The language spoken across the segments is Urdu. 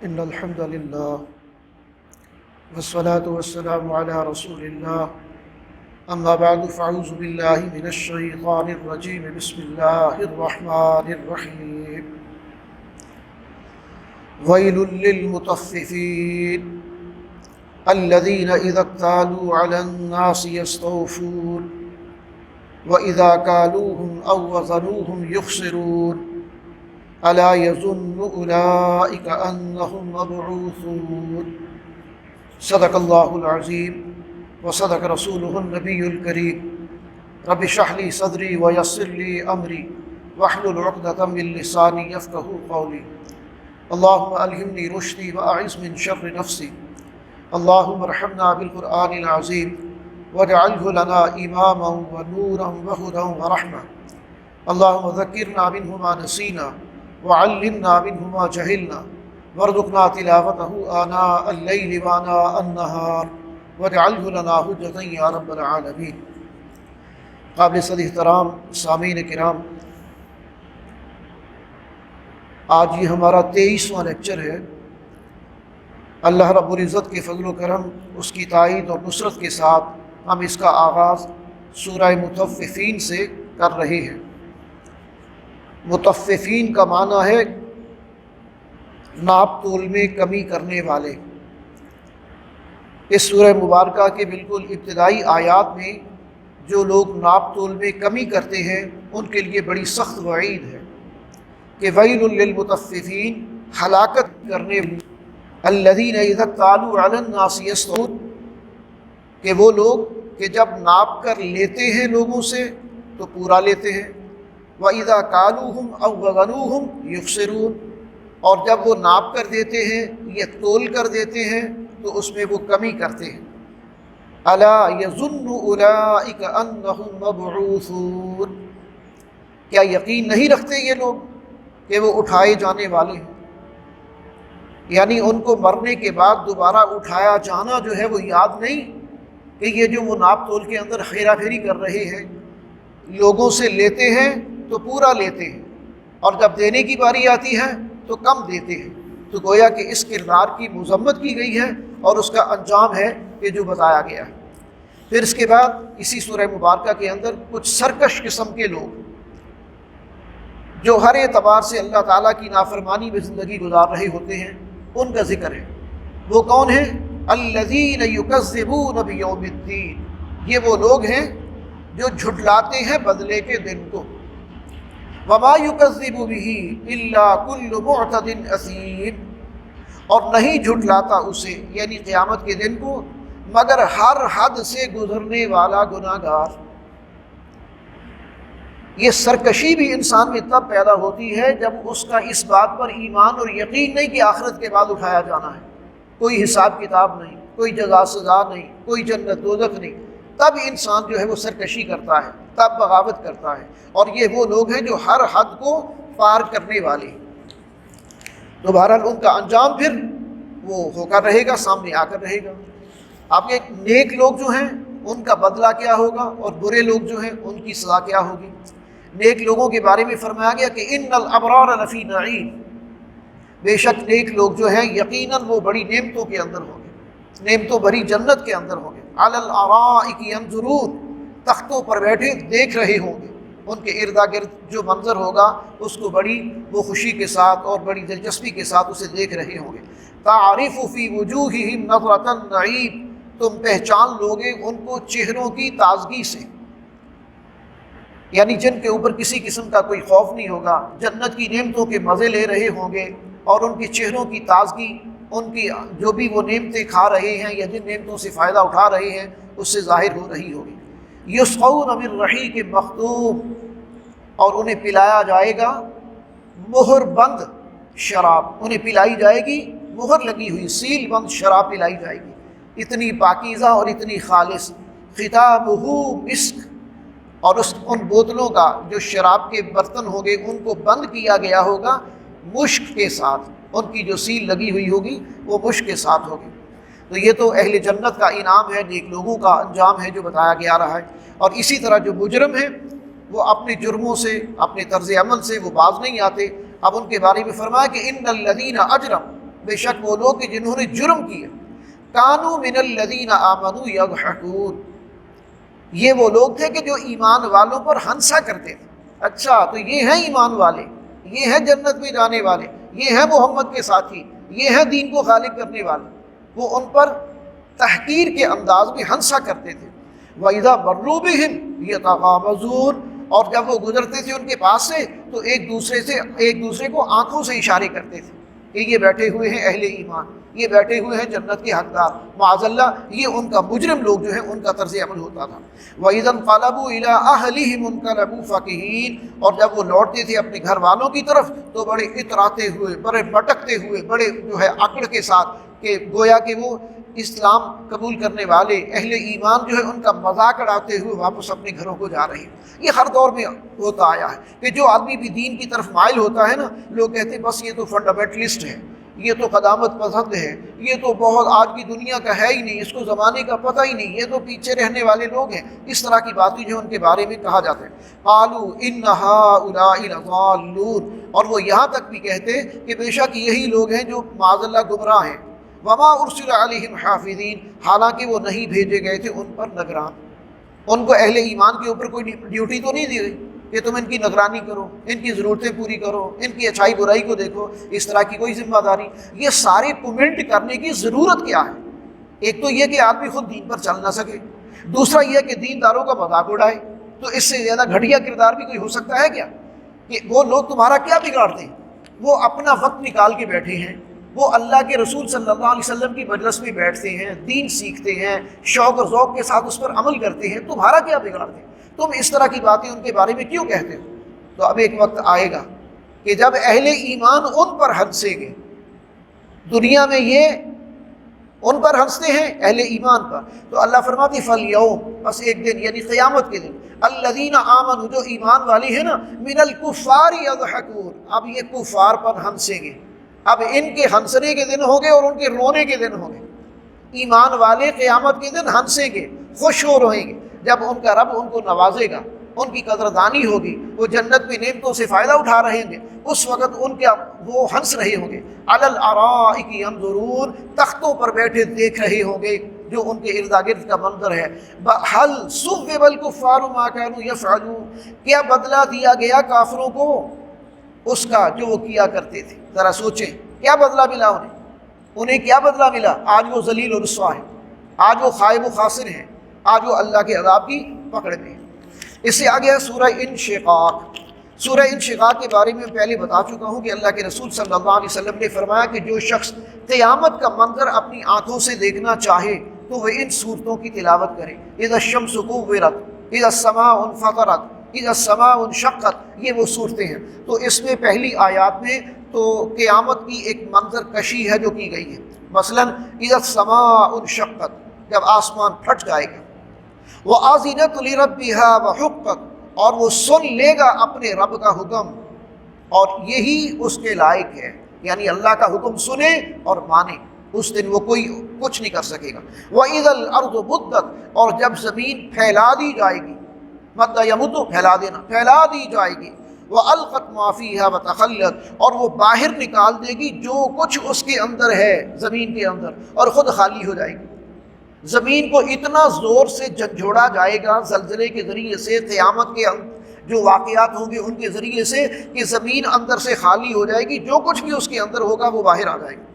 إن الحمد لله والصلاة والسلام على رسول الله أما بعد فأعوذ بالله من الشيطان الرجيم بسم الله الرحمن الرحيم ويل للمطففين الذين إذا اكتالوا على الناس يستوفون وإذا كالوهم أو وزنوهم يخسرون ألا يظن أولئك أنهم مبعوثون صدق الله العظيم وصدق رسوله النبي الكريم رب اشرح لي صدري ويسر لي أمري واحلل عقدة من لساني يفقهوا قولي اللهم ألهمني رشدي وأعذ من شر نفسي اللهم ارحمنا بالقرآن العظيم واجعله لنا إماما ونورا وهدى ورحمة اللهم ذكرنا منه ما نسينا وعلمنا منه ما جهلنا وارزقنا تلاوته آناء الليل وآناء النهار واجعله لنا حجة يا رب العالمين۔ قابل صد احترام سامعین کرام، آج یہ ہمارا 23واں لیکچر ہے۔ اللہ رب العزت کے فضل و کرم، اس کی تائید اور نصرت کے ساتھ ہم اس کا آغاز سورہ مطففین سے کر رہے ہیں۔ مطففین کا معنی ہے ناپ تول میں کمی کرنے والے۔ اس سورہ مبارکہ کے بالکل ابتدائی آیات میں جو لوگ ناپ تول میں کمی کرتے ہیں ان کے لیے بڑی سخت وعید ہے کہ ویل للمطففین، ہلاکت کرنے الذین اذا اکتالوا علی الناس یستوفون، کہ وہ لوگ کہ جب ناپ کر لیتے ہیں لوگوں سے تو پورا لیتے ہیں، وَإِذَا كَالُوهُمْ أَوْ وَزَنُوهُمْ يُخْسِرُونَ، اور جب وہ ناپ کر دیتے ہیں یا تول کر دیتے ہیں تو اس میں وہ کمی کرتے ہیں۔ أَلَا يَظُنُّ أُولَئِكَ أَنَّهُمْ مَبْعُوثُونَ، کیا یقین نہیں رکھتے یہ لوگ کہ وہ اٹھائے جانے والے ہیں؟ یعنی ان کو مرنے کے بعد دوبارہ اٹھایا جانا جو ہے وہ یاد نہیں کہ یہ جو وہ ناپ تول کے اندر ہیرا پھیری کر رہے ہیں، لوگوں سے لیتے ہیں تو پورا لیتے ہیں اور جب دینے کی باری آتی ہے تو کم دیتے ہیں۔ تو گویا کہ اس کردار کی مذمت کی گئی ہے اور اس کا انجام ہے کہ جو بتایا گیا ہے۔ پھر اس کے بعد اسی سورہ مبارکہ کے اندر کچھ سرکش قسم کے لوگ جو ہر اعتبار سے اللہ تعالیٰ کی نافرمانی میں زندگی گزار رہے ہوتے ہیں ان کا ذکر ہے۔ وہ کون ہیں؟ الذین یکذبون بیوم الدین، یہ وہ لوگ ہیں جو جھٹلاتے ہیں بدلے کے دن کو۔ وما یکذب بہ الا کل معتد اثیم، اور نہیں جھٹلاتا اسے یعنی قیامت کے دن کو مگر ہر حد سے گزرنے والا گناہ گار۔ یہ سرکشی بھی انسان میں تب پیدا ہوتی ہے جب اس کا اس بات پر ایمان اور یقین نہیں کہ آخرت کے بعد اٹھایا جانا ہے، کوئی حساب کتاب نہیں، کوئی جزا سزا نہیں، کوئی جنت دوزخ نہیں، تب انسان جو ہے وہ سرکشی کرتا ہے، تب بغاوت کرتا ہے، اور یہ وہ لوگ ہیں جو ہر حد کو پار کرنے والے ہیں۔ تو بہرحال ان کا انجام پھر وہ ہو کر رہے گا، سامنے آ کر رہے گا۔ آپ کے نیک لوگ جو ہیں ان کا بدلہ کیا ہوگا اور برے لوگ جو ہیں ان کی سزا کیا ہوگی۔ نیک لوگوں کے بارے میں فرمایا گیا کہ ان الابرار لفی نعیم، بے شک نیک لوگ جو ہیں یقیناً وہ بڑی نعمتوں کے اندر ہوں گے، نعمتوں بھری جنت کے اندر ہوں گے۔ علی الارائک ینظرون، تختوں پر بیٹھے دیکھ رہے ہوں گے، ان کے اردا گرد جو منظر ہوگا اس کو بڑی وہ خوشی کے ساتھ اور بڑی دلچسپی کے ساتھ اسے دیکھ رہے ہوں گے۔ تعرف فی وجوہہم نظرۃ النعیم، تم پہچان لوگے ان کو چہروں کی تازگی سے، یعنی جن کے اوپر کسی قسم کا کوئی خوف نہیں ہوگا، جنت کی نعمتوں کے مزے لے رہے ہوں گے اور ان کے چہروں کی تازگی، ان کی جو بھی وہ نعمتیں کھا رہے ہیں یا جن نعمتوں سے فائدہ اٹھا رہے ہیں اس سے ظاہر ہو رہی ہوگی۔ یسقون من رحیق مختوم، اور انہیں پلایا جائے گا مہر بند شراب، انہیں پلائی جائے گی مہر لگی ہوئی سیل بند شراب پلائی جائے گی، اتنی پاکیزہ اور اتنی خالص۔ ختامہ مسک، اور ان بوتلوں کا جو شراب کے برتن ہوں گے ان کو بند کیا گیا ہوگا مشک کے ساتھ، ان کی جو سیل لگی ہوئی ہوگی وہ مشک کے ساتھ ہوگی۔ تو یہ تو اہل جنت کا انعام ہے، نیک لوگوں کا انجام ہے جو بتایا گیا رہا ہے۔ اور اسی طرح جو مجرم ہیں وہ اپنے جرموں سے، اپنے طرز عمل سے وہ باز نہیں آتے۔ اب ان کے بارے میں فرمایا کہ ان الذین اجرم، بے شک وہ لوگ کہ جنہوں نے جرم کیا، کانوا من الذین آمنوا یضحکون، یہ وہ لوگ تھے کہ جو ایمان والوں پر ہنسا کرتے تھے۔ اچھا تو یہ ہیں ایمان والے، یہ ہیں جنت میں جانے والے، یہ ہیں محمد کے ساتھی، یہ ہیں دین کو غالب کرنے والے، وہ ان پر تحقیر کے انداز میں ہنسا کرتے تھے۔ وَإِذَا مَرُّوا بِهِمْ يَتَغَامَزُونَ، اور جب وہ گزرتے تھے ان کے پاس سے تو ایک دوسرے کو آنکھوں سے اشارے کرتے تھے کہ یہ بیٹھے ہوئے ہیں اہل ایمان، یہ بیٹھے ہوئے ہیں جنت کے حقدار، معاذ اللہ یہ ان کا مجرم لوگ جو ہیں ان کا طرز عمل ہوتا تھا۔ وَإِذَا انقلبوا إِلَىٰ أَهْلِهِمُ انقلبوا فَكِهِينَ، اور جب وہ لوٹتے تھے اپنے گھر والوں کی طرف تو بڑے اتراتے ہوئے، بڑے بٹکتے ہوئے، بڑے جو ہے اکڑ کے ساتھ، کہ گویا کہ وہ اسلام قبول کرنے والے اہل ایمان جو ہے ان کا مذاق اڑاتے ہوئے واپس اپنے گھروں کو جا رہے ہیں۔ یہ ہر دور میں ہوتا آیا ہے کہ جو آدمی بھی دین کی طرف مائل ہوتا ہے نا، لوگ کہتے ہیں بس یہ تو فنڈامنٹلسٹ ہے، یہ تو قدامت پسند ہے، یہ تو بہت آج کی دنیا کا ہے ہی نہیں، اس کو زمانے کا پتہ ہی نہیں، یہ تو پیچھے رہنے والے لوگ ہیں۔ اس طرح کی باتیں جو ان کے بارے میں کہا جاتا ہے۔ قالوا ان هؤلاء لضالون، اور وہ یہاں تک بھی کہتے کہ بے شک یہی لوگ ہیں جو معاذ اللہ گمراہ ہیں۔ وما ارسل علیہم حافظین، حالانکہ وہ نہیں بھیجے گئے تھے ان پر نگران، ان کو اہل ایمان کے اوپر کوئی ڈیوٹی تو نہیں دی گئی کہ تم ان کی نگرانی کرو، ان کی ضرورتیں پوری کرو، ان کی اچھائی برائی کو دیکھو، اس طرح کی کوئی ذمہ داری۔ یہ سارے کومنٹ کرنے کی ضرورت کیا ہے؟ ایک تو یہ کہ آدمی خود دین پر چل نہ سکے، دوسرا یہ کہ دینداروں کا مذاق اڑائے، تو اس سے زیادہ گھٹیا کردار بھی کوئی ہو سکتا ہے کیا؟ کہ وہ لوگ تمہارا کیا بگاڑتے ہیں؟ وہ اپنا وقت نکال کے بیٹھے ہیں، وہ اللہ کے رسول صلی اللہ علیہ وسلم کی مجلس میں بیٹھتے ہیں، دین سیکھتے ہیں، شوق اور ذوق کے ساتھ اس پر عمل کرتے ہیں، تمہارا کیا بگاڑتے ہیں؟ تم اس طرح کی باتیں ان کے بارے میں کیوں کہتے ہو؟ تو اب ایک وقت آئے گا کہ جب اہل ایمان ان پر ہنسیں گے، دنیا میں یہ ان پر ہنستے ہیں اہل ایمان پر، تو اللہ فرماتے فَالْيَوْمَ، بس ایک دن یعنی قیامت کے دن، الَّذِينَ آمَنُوا، جو ایمان والے ہیں نا، مِنَ الْكُفَّارِ يَضْحَكُونَ، اب یہ کفار پر ہنسیں گے، اب ان کے ہنسنے کے دن ہوں گے اور ان کے رونے کے دن ہوں گے۔ ایمان والے قیامت کے دن ہنسیں گے، خوش ہو رہیں گے، جب ان کا رب ان کو نوازے گا، ان کی قدردانی ہوگی، وہ جنت میں نعمتوں سے فائدہ اٹھا رہے ہوں گے، اس وقت ان کے وہ ہنس رہے ہوں گے۔ علی الارائک ینظرون، تختوں پر بیٹھے دیکھ رہے ہوں گے جو ان کے ارد گرد کا منظر ہے۔ هل ثوب الکفار ما كانوا يفعلون، کیا بدلہ دیا گیا کافروں کو اس کا جو وہ کیا کرتے تھے؟ ذرا سوچیں کیا بدلہ ملا انہیں کیا بدلہ ملا؟ آج وہ ذلیل و رسوا ہے، آج وہ خائب و خاسر ہیں، آج وہ اللہ کے عذاب کی پکڑ میں۔ اس سے آگے ہے سورہ انشقاق۔ سورہ انشقاق کے بارے میں پہلے بتا چکا ہوں کہ اللہ کے رسول صلی اللہ علیہ وسلم نے فرمایا کہ جو شخص قیامت کا منظر اپنی آنکھوں سے دیکھنا چاہے تو وہ ان صورتوں کی تلاوت کرے۔ اذا الشمس كورت، اذا السماء انفطرت، اذا السماء انشقت، یہ وہ صورتیں ہیں۔ تو اس میں پہلی آیات میں تو قیامت کی ایک منظر کشی ہے جو کی گئی ہے، مثلا اذا السماء انشقت، جب آسمان پھٹ جائے گا، وَأَذِنَتْ لِرَبِّهَا وَحُقَّتْ، اور وہ سن لے گا اپنے رب کا حکم اور یہی اس کے لائق ہے، یعنی اللہ کا حکم سنے اور مانے، اس دن وہ کوئی کچھ نہیں کر سکے گا۔ وَإِذَا الْأَرْضُ مُدَّتْ، اور جب زمین پھیلا دی جائے گی، مد یمد پھیلا دینا، پھیلا دی جائے گی، وَأَلْقَتْ مَا فِيهَا وَتَخَلَّتْ، اور وہ باہر نکال دے گی جو کچھ اس کے اندر ہے زمین کے اندر، اور خود خالی ہو جائے گی۔ زمین کو اتنا زور سے جھنجھوڑا جائے گا زلزلے کے ذریعے سے، قیامت کے جو واقعات ہوں گے ان کے ذریعے سے، کہ زمین اندر سے خالی ہو جائے گی، جو کچھ بھی اس کے اندر ہوگا وہ باہر آ جائے گا۔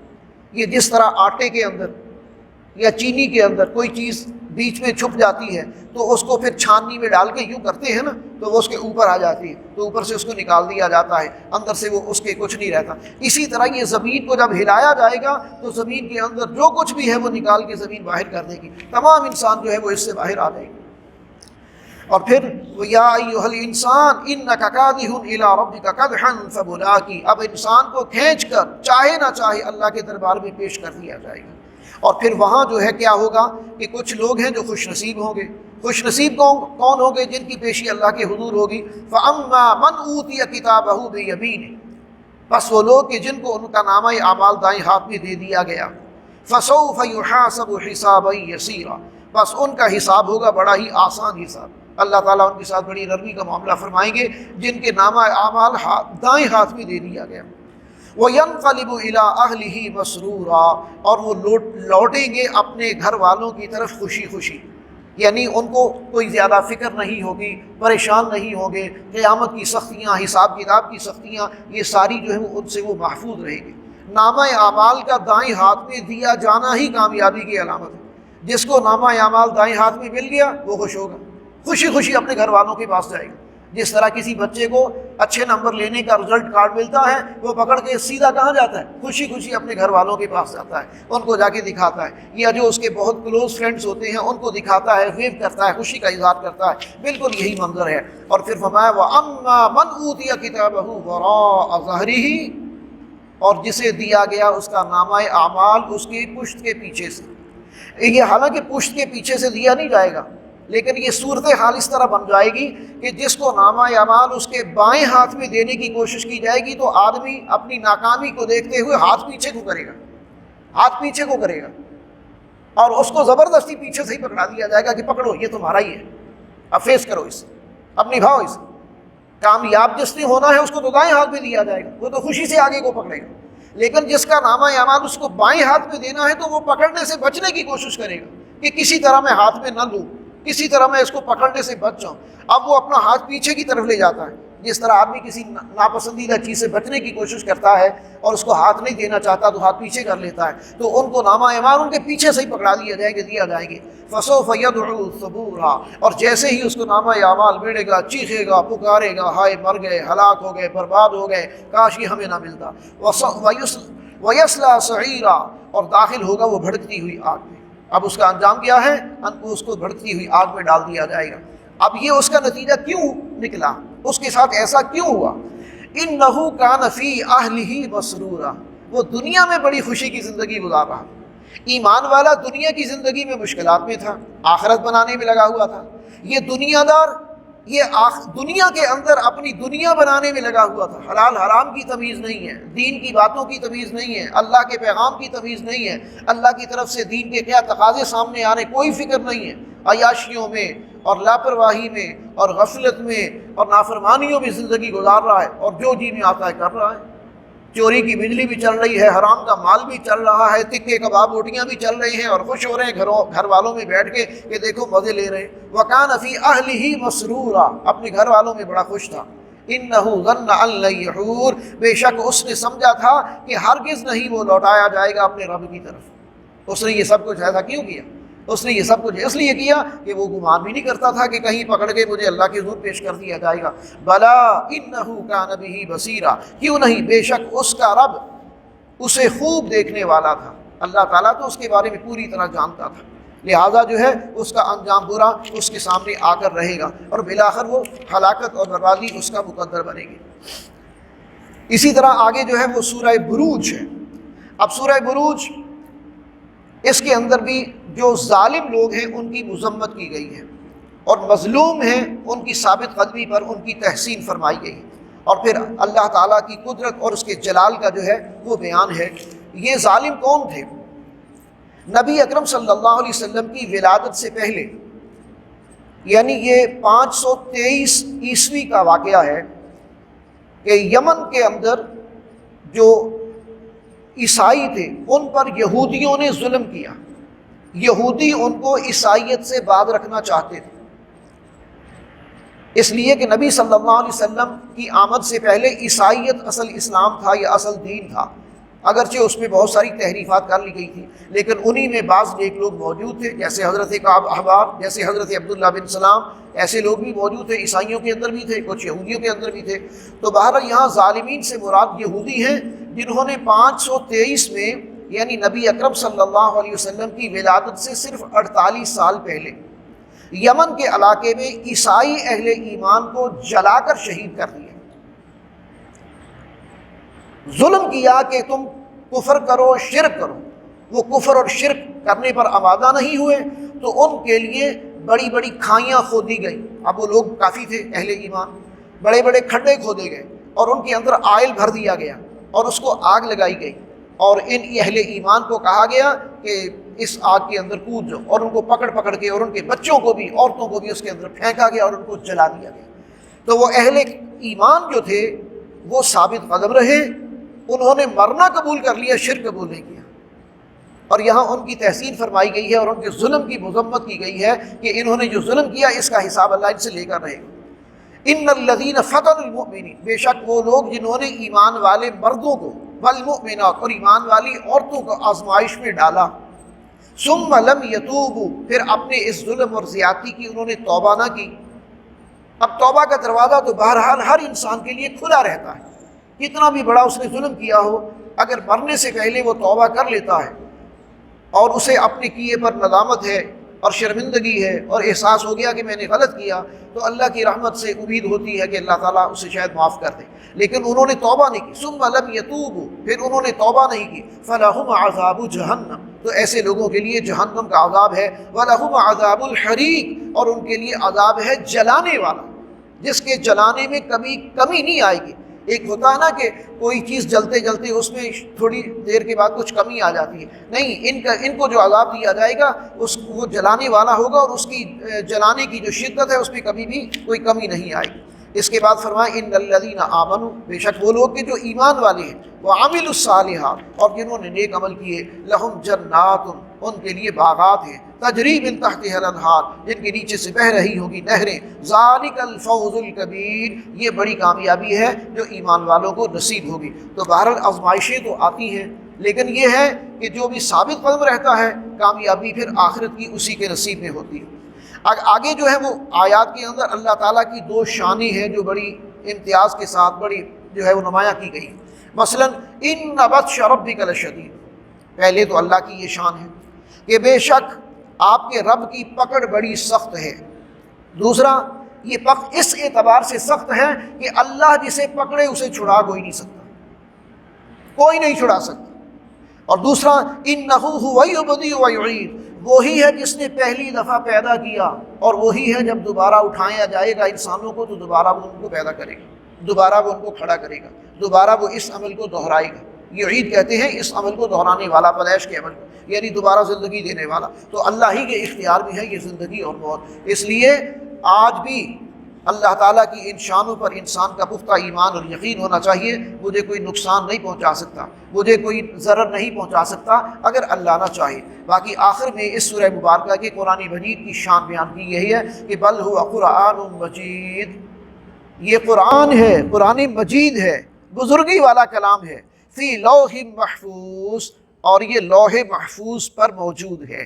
یہ جس طرح آٹے کے اندر یا چینی کے اندر کوئی چیز بیچ میں چھپ جاتی ہے تو اس کو پھر چھاننی میں ڈال کے یوں کرتے ہیں نا تو وہ اس کے اوپر آ جاتی ہے، تو اوپر سے اس کو نکال دیا جاتا ہے، اندر سے وہ اس کے کچھ نہیں رہتا۔ اسی طرح یہ زمین کو جب ہلایا جائے گا تو زمین کے اندر جو کچھ بھی ہے وہ نکال کے زمین باہر کر دے گی، تمام انسان جو ہے وہ اس سے باہر آ جائے گی۔ اور پھر یا ایھا الانسان انک کادح الی ربک کدحا فملاقی، اب انسان کو کھینچ کر چاہے نہ چاہے اللہ کے دربار میں پیش کر دیا جائے گا۔ اور پھر وہاں جو ہے کیا ہوگا کہ کچھ لوگ ہیں جو خوش نصیب ہوں گے۔ خوش نصیب کون ہوں گے؟ جن کی پیشی اللہ کے حضور ہوگی۔ فَأَمَّا مَنْ أُوتِيَ كِتَابَهُ بِيَمِينِهِ، بس وہ لوگ کہ جن کو ان کا نامہ اعمال دائیں ہاتھ میں دے دیا گیا۔ فَسَوْفَ يُحَاسَبُ حِسَابًا يَسِيرًا، بس ان کا حساب ہوگا بڑا ہی آسان حساب۔ اللہ تعالیٰ ان کے ساتھ بڑی نرمی کا معاملہ فرمائیں گے، جن کے نامہ اعمال دائیں ہاتھ میں دے دیا گیا۔ وَيَنْقَلِبُ إِلَىٰ أَهْلِهِ مَسْرُورًا، اور وہ لوٹیں گے اپنے گھر والوں کی طرف خوشی خوشی، یعنی ان کو کوئی زیادہ فکر نہیں ہوگی، پریشان نہیں ہوں گے، قیامت کی سختیاں، حساب کتاب کی سختیاں، یہ ساری جو ہے ان سے وہ محفوظ رہیں گے۔ نامہ اعمال کا دائیں ہاتھ میں دیا جانا ہی کامیابی کی علامت ہے۔ جس کو نامہ اعمال دائیں ہاتھ میں مل گیا وہ خوش ہوگا، خوشی خوشی اپنے گھر والوں کے پاس جائے گا۔ جس طرح کسی بچے کو اچھے نمبر لینے کا رزلٹ کارڈ ملتا ہے، وہ پکڑ کے سیدھا کہاں جاتا ہے؟ خوشی خوشی اپنے گھر والوں کے پاس جاتا ہے، ان کو جا کے دکھاتا ہے، یا جو اس کے بہت کلوز فرینڈز ہوتے ہیں ان کو دکھاتا ہے، ویو کرتا ہے، خوشی کا اظہار کرتا ہے۔ بالکل یہی منظر ہے۔ اور پھر فرمایا وَأَمَّا مَنْ أُوتِيَ كِتَابَهُ وَرَاءَ ظَهْرِهِ، اور جسے دیا گیا اس کا نامہ اعمال اس کی پشت کے پیچھے سے۔ یہ حالانکہ پشت کے پیچھے سے دیا نہیں جائے گا، لیکن یہ صورتحال اس طرح بن جائے گی کہ جس کو نامہ اعمال اس کے بائیں ہاتھ میں دینے کی کوشش کی جائے گی تو آدمی اپنی ناکامی کو دیکھتے ہوئے ہاتھ پیچھے کو کرے گا، ہاتھ پیچھے کو کرے گا، اور اس کو زبردستی پیچھے سے ہی پکڑا دیا جائے گا کہ پکڑو یہ تمہارا ہی ہے، اب فیس کرو اسے، اب نبھاؤ اسے۔ کامیاب جس نے ہونا ہے اس کو تو دائیں ہاتھ میں دیا جائے گا، وہ تو خوشی سے آگے کو پکڑے گا، لیکن جس کا نامہ اعمال اس کو بائیں ہاتھ میں دینا ہے تو وہ پکڑنے سے بچنے کی کوشش کرے گا کہ کسی طرح میں ہاتھ میں نہ لوں، کسی طرح میں اس کو پکڑنے سے بچ جاؤں۔ اب وہ اپنا ہاتھ پیچھے کی طرف لے جاتا ہے، جس طرح آدمی کسی ناپسندیدہ چیز سے بچنے کی کوشش کرتا ہے اور اس کو ہاتھ نہیں دینا چاہتا تو ہاتھ پیچھے کر لیتا ہے، تو ان کو نامہ اعمال ان کے پیچھے سے ہی پکڑا دیا جائیں گے۔ فَسَوْفَ يَدْعُو ثُبُورًا، اور جیسے ہی اس کو نامہ اعمال ملے گا چیخے گا، پکارے گا، ہائے مر گئے، ہلاک ہو گئے، برباد ہو گئے، کاش یہ ہمیں نہ ملتا۔ وَيَصْلَىٰ سَعِيرًا، اور داخل ہوگا وہ بھڑکتی ہوئی آگ میں۔ اب اس کا انجام کیا ہے؟ اس کو بھڑکتی ہوئی آگ میں ڈال دیا جائے گا۔ اب یہ اس کا نتیجہ کیوں نکلا؟ اس کے ساتھ ایسا کیوں ہوا؟ إِنَّهُ كَانَ فِي أَهْلِهِ مَسْرُورًا، وہ دنیا میں بڑی خوشی کی زندگی گزار رہا تھا۔ ایمان والا دنیا کی زندگی میں مشکلات میں تھا، آخرت بنانے میں لگا ہوا تھا۔ یہ دنیا دار یہ دنیا کے اندر اپنی دنیا بنانے میں لگا ہوا تھا، حلال حرام کی تمیز نہیں ہے، دین کی باتوں کی تمیز نہیں ہے، اللہ کے پیغام کی تمیز نہیں ہے، اللہ کی طرف سے دین کے کیا تقاضے سامنے آ رہے کوئی فکر نہیں ہے، عیاشیوں میں اور لاپرواہی میں اور غفلت میں اور نافرمانیوں میں زندگی گزار رہا ہے، اور جو جی میں آتا ہے کر رہا ہے۔ چوری کی بجلی بھی چل رہی ہے، حرام کا مال بھی چل رہا ہے، تکے کباب روٹیاں بھی چل رہی ہیں، اور خوش ہو رہے ہیں گھر والوں میں بیٹھ کے کہ دیکھو مزے لے رہے ہیں۔ وَكَانَ فِي أَهْلِهِ مَسْرُورًا، اپنے گھر والوں میں بڑا خوش تھا۔ إِنَّهُ ظَنَّ أَن لَّن يَحُورَ، بے شک اس نے سمجھا تھا کہ ہرگز نہیں وہ لوٹایا جائے گا اپنے رب کی طرف۔ اس نے یہ سب کچھ ایسا کیوں کیا؟ اس نے یہ سب کچھ اس لیے کیا کہ وہ گمان بھی نہیں کرتا تھا کہ کہیں پکڑ کے مجھے اللہ کے حضور پیش کر دیا جائے گا۔ بلا انہ کان بہ بصیرا، کیوں نہیں، بے شک اس کا رب اسے خوب دیکھنے والا تھا۔ اللہ تعالیٰ تو اس کے بارے میں پوری طرح جانتا تھا، لہٰذا جو ہے اس کا انجام برا اس کے سامنے آ کر رہے گا، اور بالآخر وہ ہلاکت اور بربادی اس کا مقدر بنے گی۔ اسی طرح آگے جو ہے وہ سورہ بروج ہے۔ اب سورہ بروج، اس کے اندر بھی جو ظالم لوگ ہیں ان کی مذمت کی گئی ہے، اور مظلوم ہیں ان کی ثابت قدمی پر ان کی تحسین فرمائی گئی ہے، اور پھر اللہ تعالیٰ کی قدرت اور اس کے جلال کا جو ہے وہ بیان ہے۔ یہ ظالم کون تھے؟ نبی اکرم صلی اللہ علیہ وسلم کی ولادت سے پہلے، یعنی یہ 523 عیسوی کا واقعہ ہے کہ یمن کے اندر جو عیسائی تھے ان پر یہودیوں نے ظلم کیا۔ یہودی ان کو عیسائیت سے بعد رکھنا چاہتے تھے، اس لیے کہ نبی صلی اللہ علیہ وسلم کی آمد سے پہلے عیسائیت اصل اسلام تھا، یا اصل دین تھا، اگرچہ اس میں بہت ساری تحریفات کر لی گئی تھی، لیکن انہی میں بعض نیک لوگ موجود تھے، جیسے حضرت کعب احبار، جیسے حضرت عبداللہ بن سلام، ایسے لوگ بھی موجود تھے، عیسائیوں کے اندر بھی تھے، کچھ یہودیوں کے اندر بھی تھے۔ تو بہرحال یہاں ظالمین سے مراد یہودی ہیں جنہوں نے 523 میں، یعنی نبی اکرم صلی اللہ علیہ وسلم کی ولادت سے صرف 48 سال پہلے یمن کے علاقے میں عیسائی اہل ایمان کو جلا کر شہید کر دیا، ظلم کیا کہ تم کفر کرو، شرک کرو۔ وہ کفر اور شرک کرنے پر آمادہ نہیں ہوئے تو ان کے لیے بڑی بڑی کھائیاں کھودی گئی۔ اب وہ لوگ کافی تھے اہل ایمان، بڑے بڑے کھڈے کھودے گئے اور ان کے اندر آئل بھر دیا گیا اور اس کو آگ لگائی گئی، اور ان اہل ایمان کو کہا گیا کہ اس آگ کے اندر کود جاؤ، اور ان کو پکڑ پکڑ کے اور ان کے بچوں کو بھی عورتوں کو بھی اس کے اندر پھینکا گیا اور ان کو جلا دیا گیا۔ تو وہ اہل ایمان جو تھے وہ ثابت قدم رہے، انہوں نے مرنا قبول کر لیا، شرک قبول نہیں کیا، اور یہاں ان کی تحسین فرمائی گئی ہے اور ان کے ظلم کی مذمت کی گئی ہے کہ انہوں نے جو ظلم کیا اس کا حساب اللہ ان سے لے کر رہے گا۔ ان الذین فتنوا المؤمنین، بے شک وہ لوگ جنہوں نے ایمان والے مردوں کو والمؤمنات اور ایمان والی عورتوں کو آزمائش میں ڈالا، ثم لم یتوبوا، پھر اپنے اس ظلم اور زیادتی کی انہوں نے توبہ نہ کی۔ اب توبہ کا دروازہ تو بہرحال ہر انسان کے لیے کھلا رہتا ہے، کتنا بھی بڑا اس نے ظلم کیا ہو، اگر مرنے سے پہلے وہ توبہ کر لیتا ہے اور اسے اپنے کیے پر ندامت ہے اور شرمندگی ہے اور احساس ہو گیا کہ میں نے غلط کیا، تو اللہ کی رحمت سے امید ہوتی ہے کہ اللہ تعالیٰ اسے شاید معاف کر دے۔ لیکن انہوں نے توبہ نہیں کی، ثم لم یتوبوا، پھر انہوں نے توبہ نہیں کی، فلہم عذاب جہنم، تو ایسے لوگوں کے لیے جہنم کا عذاب ہے، ولہم عذاب الحریق، اور ان کے لیے عذاب ہے جلانے والا، جس کے جلانے میں کبھی کمی نہیں آئے گی۔ ایک ہوتا ہے نا کہ کوئی چیز جلتے جلتے اس میں تھوڑی دیر کے بعد کچھ کمی آ جاتی ہے، نہیں، ان کو جو عذاب دیا جائے گا وہ جلانے والا ہوگا، اور اس کی جلانے کی جو شدت ہے اس میں کبھی بھی کوئی کمی نہیں آئے گی۔ اس کے بعد فرمایا ان الذین آمنوا، بے شک وہ لوگ کہ جو ایمان والے ہیں، وعملوا الصالحات، اور جنہوں نے نیک عمل کیے، لہم جنات، ان کے لیے باغات ہیں، تجری من تحتها الانہار، جن کے نیچے سے بہہ رہی ہوگی نہریں، ذالک الفوز الکبیر، یہ بڑی کامیابی ہے جو ایمان والوں کو نصیب ہوگی۔ تو بہرحال آزمائشیں تو آتی ہیں، لیکن یہ ہے کہ جو بھی ثابت قدم رہتا ہے کامیابی پھر آخرت کی اسی کے نصیب میں ہوتی ہے۔ آگے جو ہے وہ آیات کے اندر اللہ تعالیٰ کی دو شانیں ہیں جو بڑی امتیاز کے ساتھ بڑی جو ہے وہ نمایاں کی گئی۔ مثلا ان بطش ربک لشدید، پہلے تو اللہ کی یہ شان ہے کہ بے شک آپ کے رب کی پکڑ بڑی سخت ہے۔ دوسرا یہ پکڑ اس اعتبار سے سخت ہے کہ اللہ جسے پکڑے اسے چھڑا کوئی نہیں سکتا، کوئی نہیں چھڑا سکتا۔ اور دوسرا انہ هو یبدئ ویعید، وہی ہے جس نے پہلی دفعہ پیدا کیا اور وہی ہے جب دوبارہ اٹھایا جائے گا انسانوں کو تو دوبارہ وہ ان کو پیدا کرے گا، دوبارہ وہ ان کو کھڑا کرے گا، دوبارہ وہ اس عمل کو دہرائے گا۔ یعید کہتے ہیں اس عمل کو دہرانے والا، پیدائش کے عمل کو، یعنی دوبارہ زندگی دینے والا۔ تو اللہ ہی کے اختیار میں ہے یہ زندگی اور موت۔ اس لیے آج بھی اللہ تعالیٰ کی ان شانوں پر انسان کا پختہ ایمان اور یقین ہونا چاہیے۔ مجھے کوئی نقصان نہیں پہنچا سکتا، مجھے کوئی ضرر نہیں پہنچا سکتا اگر اللہ نہ چاہے۔ باقی آخر میں اس سورہ مبارکہ کے قرآن مجید کی شان بیان کی یہی ہے کہ بل هو قرآن مجید، یہ قرآن ہے، قرآن مجید ہے، بزرگی والا کلام ہے، فی لوح محفوظ، اور یہ لوح محفوظ پر موجود ہے۔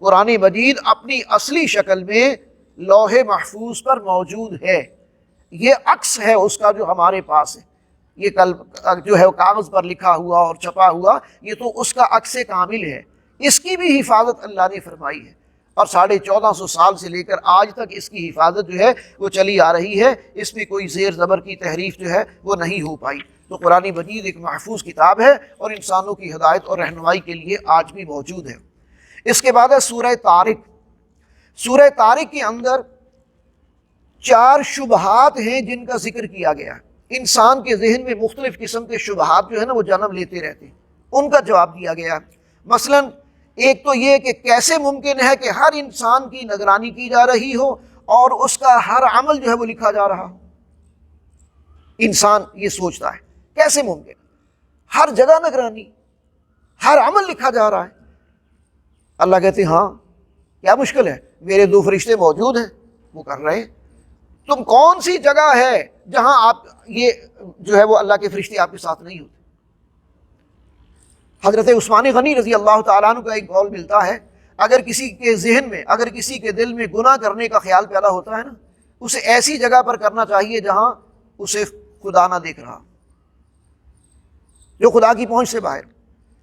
قرآن مجید اپنی اصلی شکل میں لوح محفوظ پر موجود ہے، یہ عکس ہے اس کا جو ہمارے پاس ہے، یہ کل جو ہے کاغذ پر لکھا ہوا اور چھپا ہوا، یہ تو اس کا عکس کامل ہے۔ اس کی بھی حفاظت اللہ نے فرمائی ہے، اور 1450 سال سے لے کر آج تک اس کی حفاظت جو ہے وہ چلی آ رہی ہے، اس میں کوئی زیر زبر کی تحریف جو ہے وہ نہیں ہو پائی۔ تو قرآن مجید ایک محفوظ کتاب ہے اور انسانوں کی ہدایت اور رہنمائی کے لیے آج بھی موجود ہے۔ اس کے بعد ہے سورہ طارق۔ سورہ طارق کے اندر 4 شبہات ہیں جن کا ذکر کیا گیا ہے۔ انسان کے ذہن میں مختلف قسم کے شبہات جو ہے نا وہ جنم لیتے رہتے ہیں، ان کا جواب دیا گیا ہے۔ مثلا ایک تو یہ کہ کیسے ممکن ہے کہ ہر انسان کی نگرانی کی جا رہی ہو اور اس کا ہر عمل جو ہے وہ لکھا جا رہا ہو۔ انسان یہ سوچتا ہے کیسے ممکن، ہر جگہ نگرانی، ہر عمل لکھا جا رہا ہے۔ اللہ کہتے ہیں ہاں کیا مشکل ہے، میرے 2 فرشتے موجود ہیں، وہ کر رہے ہیں۔ تم کون سی جگہ ہے جہاں آپ یہ جو ہے وہ اللہ کے فرشتے آپ کے ساتھ نہیں ہوتے؟ حضرت عثمان غنی رضی اللہ تعالیٰ عنہ کا ایک قول ملتا ہے، اگر کسی کے ذہن میں، اگر کسی کے دل میں گناہ کرنے کا خیال پیدا ہوتا ہے نا، اسے ایسی جگہ پر کرنا چاہیے جہاں اسے خدا نہ دیکھ رہا، جو خدا کی پہنچ سے باہر،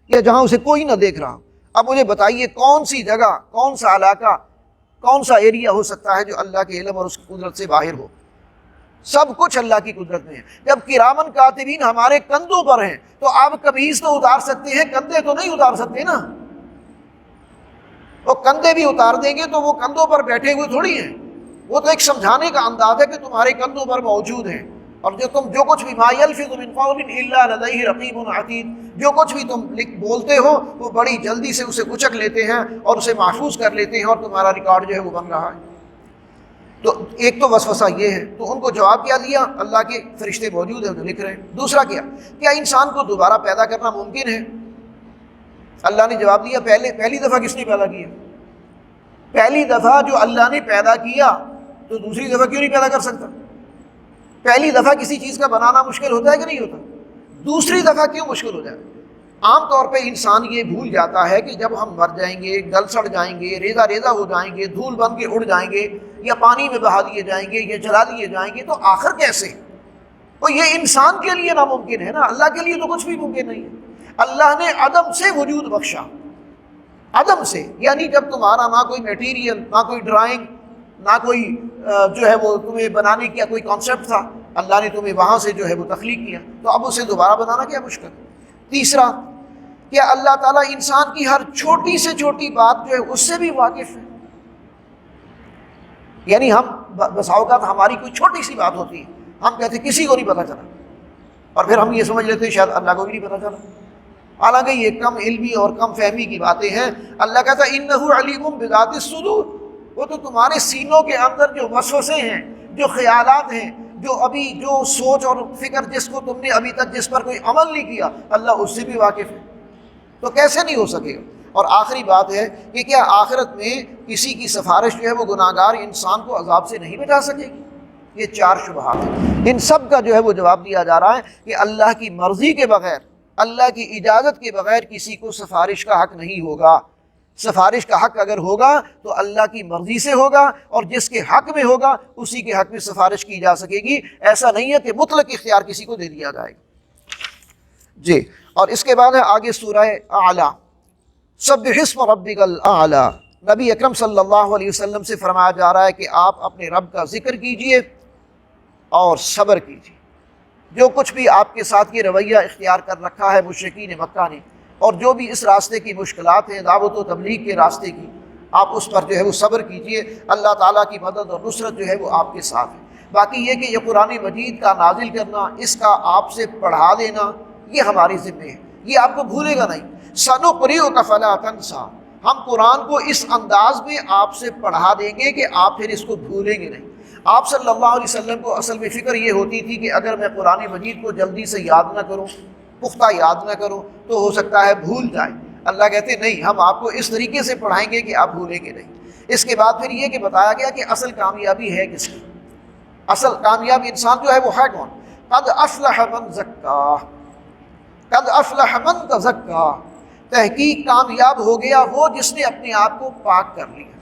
یا جہاں اسے کوئی نہ دیکھ رہا۔ اب مجھے بتائیے کون سی جگہ، کون سا علاقہ، کون سا ایریا ہو سکتا ہے جو اللہ کے علم اور اس کی قدرت سے باہر ہو؟ سب کچھ اللہ کی قدرت میں ہے۔ جب کرامن کاتبین ہمارے کندھوں پر ہیں تو آپ قمیص تو اتار سکتے ہیں، کندھے تو نہیں اتار سکتے نا۔ وہ کندھے بھی اتار دیں گے تو وہ کندھوں پر بیٹھے ہوئے تھوڑی ہیں، وہ تو ایک سمجھانے کا انداز ہے کہ تمہارے کندھوں پر موجود ہیں اور جو کچھ بھی ما یلفظ من قول الا لدیہ رقیب عتید، جو کچھ بھی تم بولتے ہو وہ بڑی جلدی سے اسے اچک لیتے ہیں اور اسے محفوظ کر لیتے ہیں، اور تمہارا ریکارڈ جو ہے وہ بن رہا ہے۔ تو ایک تو وسوسہ یہ ہے، تو ان کو جواب کیا دیا؟ اللہ کے فرشتے موجود ہیں جو لکھ رہے ہیں۔ دوسرا کیا انسان کو دوبارہ پیدا کرنا ممکن ہے؟ اللہ نے جواب دیا پہلی دفعہ کس نے پیدا کیا؟ پہلی دفعہ جو اللہ نے پیدا کیا تو دوسری دفعہ کیوں نہیں پیدا کر سکتا؟ پہلی دفعہ کسی چیز کا بنانا مشکل ہوتا ہے کہ نہیں ہوتا؟ دوسری دفعہ کیوں مشکل ہو جائے؟ عام طور پہ انسان یہ بھول جاتا ہے کہ جب ہم مر جائیں گے، گل سڑ جائیں گے، ریزہ ریزہ ہو جائیں گے، دھول بن کے اڑ جائیں گے، یا پانی میں بہا دیے جائیں گے، یا جلا دیے جائیں گے، تو آخر کیسے؟ تو یہ انسان کے لیے ناممکن ہے نا، اللہ کے لیے تو کچھ بھی ممکن نہیں ہے۔ اللہ نے عدم سے وجود بخشا، عدم سے، یعنی جب تمہارا نہ کوئی میٹیریل، نہ کوئی ڈرائنگ، نہ کوئی جو ہے وہ تمہیں بنانے کا کوئی کانسیپٹ تھا، اللہ نے تمہیں وہاں سے جو ہے وہ تخلیق کیا، تو اب اسے دوبارہ بنانا کیا مشکل؟ تیسرا، کیا اللہ تعالیٰ انسان کی ہر چھوٹی سے چھوٹی بات جو ہے اس سے بھی واقف ہے؟ یعنی ہم بسا اوقات ہماری کوئی چھوٹی سی بات ہوتی ہے، ہم کہتے ہیں کسی کو نہیں پتہ چلا، اور پھر ہم یہ سمجھ لیتے ہیں شاید اللہ کو بھی نہیں پتہ چلا، حالانکہ یہ کم علمی اور کم فہمی کی باتیں ہیں۔ اللہ کہتا ہے انہ علیم بذات الصدور، وہ تو تمہارے سینوں کے اندر جو وسوسے ہیں، جو خیالات ہیں، جو سوچ اور فکر جس کو تم نے ابھی تک جس پر کوئی عمل نہیں کیا، اللہ اس سے بھی واقف ہے، تو کیسے نہیں ہو سکے گا؟ اور آخری بات ہے کہ کیا آخرت میں کسی کی سفارش جو ہے وہ گناہ گار انسان کو عذاب سے نہیں بچا سکے گی؟ یہ 4 شبہات ہیں، ان سب کا جو ہے وہ جواب دیا جا رہا ہے کہ اللہ کی مرضی کے بغیر، اللہ کی اجازت کے بغیر کسی کو سفارش کا حق نہیں ہوگا۔ سفارش کا حق اگر ہوگا تو اللہ کی مرضی سے ہوگا، اور جس کے حق میں ہوگا اسی کے حق میں سفارش کی جا سکے گی، ایسا نہیں ہے کہ مطلق اختیار کسی کو دے دیا جائے گا۔ جی، اور اس کے بعد ہے آگے سورہ اعلیٰ، سبح اسم ربک الاعلیٰ۔ نبی اکرم صلی اللہ علیہ وسلم سے فرمایا جا رہا ہے کہ آپ اپنے رب کا ذکر کیجئے اور صبر کیجئے۔ جو کچھ بھی آپ کے ساتھ یہ رویہ اختیار کر رکھا ہے مشرکین مکہ نے، اور جو بھی اس راستے کی مشکلات ہیں، دعوت و تبلیغ کے راستے کی، آپ اس پر جو ہے وہ صبر کیجئے، اللہ تعالیٰ کی مدد اور نصرت جو ہے وہ آپ کے ساتھ ہے۔ باقی یہ کہ یہ قرآن مجید کا نازل کرنا، اس کا آپ سے پڑھا دینا، یہ ہماری ذمہ ہے، یہ آپ کو بھولے گا نہیں۔ سنقرئک فلا تنسیٰ، ہم قرآن کو اس انداز میں آپ سے پڑھا دیں گے کہ آپ پھر اس کو بھولیں گے نہیں۔ آپ صلی اللہ علیہ وسلم کو اصل میں فکر یہ ہوتی تھی کہ اگر میں قرآن مجید کو جلدی سے یاد نہ کروں، پختہ یاد نہ کروں، تو ہو سکتا ہے بھول جائیں۔ اللہ کہتے ہیں نہیں، ہم آپ کو اس طریقے سے پڑھائیں گے کہ آپ بھولیں گے نہیں۔ اس کے بعد پھر یہ کہ بتایا گیا کہ اصل کامیابی ہے کس کی؟ اصل کامیاب انسان جو ہے وہ ہے کون؟ قد افلح من زکاہ، قد افلح من تزکا، تحقیق کامیاب ہو گیا وہ جس نے اپنے آپ کو پاک کر لیا،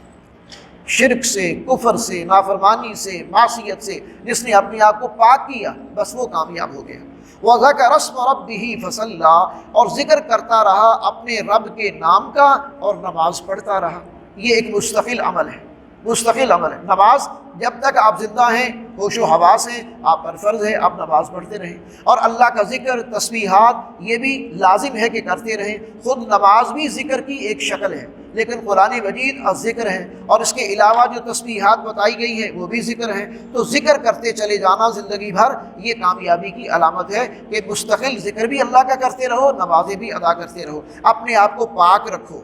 شرک سے، کفر سے، نافرمانی سے، معصیت سے، جس نے اپنے آپ کو پاک کیا، بس وہ کامیاب ہو گیا۔ وَذَكَرَ اسْمَ رَبِّهِ فَصَلَّى، اور ذکر کرتا رہا اپنے رب کے نام کا اور نماز پڑھتا رہا۔ یہ ایک مستقل عمل ہے، مستقل عمل ہے۔ نماز جب تک آپ زندہ ہیں، ہوش و حواس ہیں، آپ پر فرض ہے آپ نماز پڑھتے رہیں، اور اللہ کا ذکر، تسبیحات، یہ بھی لازم ہے کہ کرتے رہیں۔ خود نماز بھی ذکر کی ایک شکل ہے، لیکن قرآن مجید الذکر ہے، اور اس کے علاوہ جو تسبیحات بتائی گئی ہیں وہ بھی ذکر ہیں۔ تو ذکر کرتے چلے جانا زندگی بھر، یہ کامیابی کی علامت ہے کہ مستقل ذکر بھی اللہ کا کرتے رہو، نمازیں بھی ادا کرتے رہو، اپنے آپ کو پاک رکھو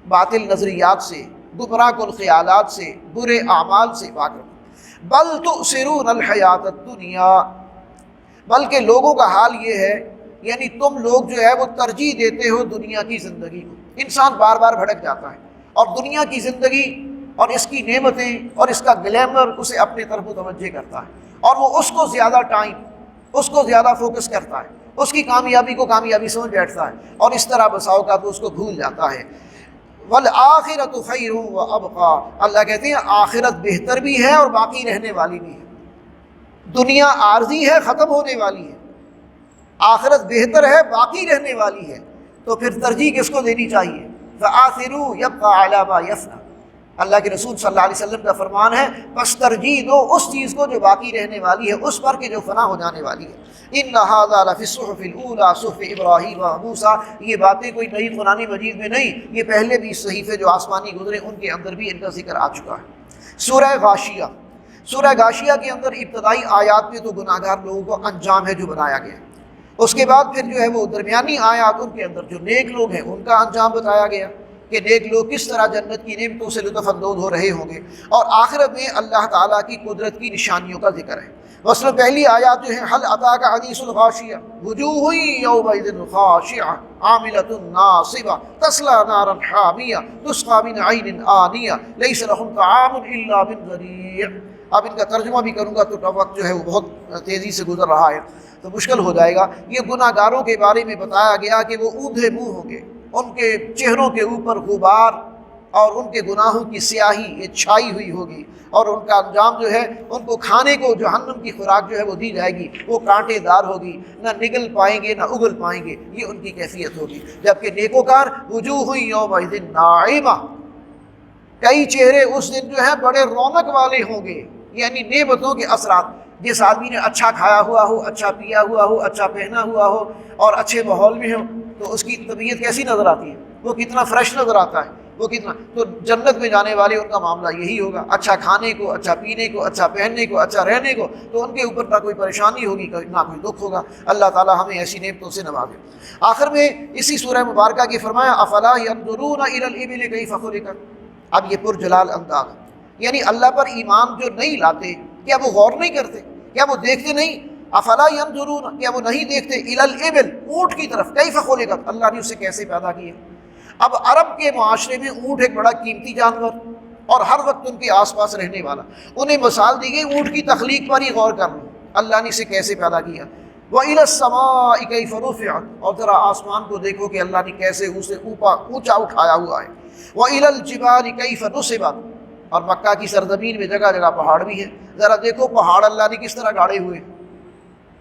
باطل نظریات سے، گمراہ کن خیالات سے، برے اعمال سے پاک رکھو۔ بل تؤثرون الحیات الدنیا، بلکہ لوگوں کا حال یہ ہے، یعنی تم لوگ جو ہے وہ ترجیح دیتے ہو دنیا کی زندگی کو۔ انسان بار بار بھٹک جاتا ہے اور دنیا کی زندگی اور اس کی نعمتیں اور اس کا گلیمر اسے اپنے طرف متوجہ کرتا ہے، اور وہ اس کو زیادہ ٹائم، اس کو زیادہ فوکس کرتا ہے، اس کی کامیابی کو کامیابی سمجھ بیٹھتا ہے، اور اس طرح بسا اوقات وہ اس کو بھول جاتا ہے۔ وَالْآخِرَةُ خَيْرٌ وَأَبْقَىٰ، اللہ کہتے ہیں آخرت بہتر بھی ہے اور باقی رہنے والی بھی ہے۔ دنیا عارضی ہے، ختم ہونے والی ہے، آخرت بہتر ہے، باقی رہنے والی ہے، تو پھر ترجیح کس کو دینی چاہیے؟ فَآثِرُوا يَبْقَىٰ عَلَىٰ مَا يَفْنَىٰ، اللہ کے رسول صلی اللہ علیہ وسلم کا فرمان ہے، بس ترجیح دو اس چیز کو جو باقی رہنے والی ہے، اس پر کہ جو فنا ہو جانے والی ہے۔ إِنَّ هَٰذَا لَفِي الصُّحُفِ الْأُولَىٰ صُحُفِ إِبْرَاهِيمَ وَمُوسَىٰ، یہ باتیں کوئی نئی قرآن مجید میں نہیں، یہ پہلے بھی صحیفے جو آسمانی گزرے ان کے اندر بھی ان کا ذکر آ چکا ہے۔ سورہ غاشیہ، سورہ غاشیہ کے اندر ابتدائی آیات میں تو گناہ گار لوگوں کو انجام ہے جو بتایا گیا، اس کے بعد پھر جو ہے وہ درمیانی آیات ان کے اندر جو نیک لوگ ہیں ان کا انجام بتایا گیا کہ نیک لوگ کس طرح جنت کی نعمتوں سے لطف اندوز ہو رہے ہوں گے، اور آخرت میں اللہ تعالیٰ کی قدرت کی نشانیوں کا ذکر ہے۔ مثلا پہلی آیات جو ہے حل اتاک حدیث الغاشیہ وجوہ یومئذ خاشعہ عاملۃ ناصبہ تصلی نارا حامیہ تسقی من عین آنیہ لیس لہم طعام الا من ضریع۔ اب ان کا ترجمہ بھی کروں گا تو وقت جو ہے وہ بہت تیزی سے گزر رہا ہے تو مشکل ہو جائے گا۔ یہ گناہ گاروں کے بارے میں بتایا گیا کہ وہ اونھے منہ ہوں گے، ان کے چہروں کے اوپر غبار اور ان کے گناہوں کی سیاہی یہ چھائی ہوئی ہوگی، اور ان کا انجام جو ہے ان کو کھانے کو جہنم کی خوراک جو ہے وہ دی جائے گی، وہ کانٹے دار ہوگی، نہ نگل پائیں گے نہ اگل پائیں گے، یہ ان کی کیفیت ہوگی۔ جبکہ نیکوکار وجوہ یومئذ ناعمہ، کئی چہرے اس دن جو ہے بڑے رونق والے ہوں گے، یعنی نعمتوں کے اثرات۔ جس آدمی نے اچھا کھایا ہوا ہو، اچھا پیا ہوا ہو، اچھا پہنا ہوا ہو اور اچھے ماحول میں ہو تو اس کی طبیعت کیسی نظر آتی ہے، وہ کتنا فریش نظر آتا ہے، وہ کتنا۔ تو جنت میں جانے والے ان کا معاملہ یہی ہوگا، اچھا کھانے کو، اچھا پینے کو، اچھا پہننے کو، اچھا رہنے کو، تو ان کے اوپر نہ کوئی پریشانی ہوگی نہ کوئی دکھ ہوگا۔ اللہ تعالیٰ ہمیں ایسی نعمتوں سے نوازے۔ آخر میں اسی سورہ مبارکہ کی فرمایا افلا ينظرون الى الابل کیف خلقت۔ اب یہ پرجلال انداز، یعنی اللہ پر ایمان جو نہیں لاتے کیا وہ غور نہیں کرتے، کیا وہ دیکھتے نہیں؟ افلا ينظرون، کیا وہ نہیں دیکھتے الى الابل، اونٹ کی طرف، کیف خلقت، اللہ نے اسے کیسے پیدا کیا۔ اب عرب کے معاشرے میں اونٹ ایک بڑا قیمتی جانور اور ہر وقت ان کے آس پاس رہنے والا، انہیں مثال دی گئی اونٹ کی تخلیق پر ہی غور کر لو، اللہ نے اسے کیسے پیدا کیا۔ وَإِلَى السَّمَاءِ كَيْفَ رُفِعَتْ، اور ذرا آسمان کو دیکھو کہ اللہ نے کیسے اسے اونچا اٹھایا ہوا ہے۔ وَإِلَى الْجِبَالِ كَيْفَ نُصِبَتْ، اور مکہ کی سرزمین میں جگہ جگہ پہاڑ بھی ہیں، ذرا دیکھو پہاڑ اللہ نے کس طرح گاڑے ہوئے،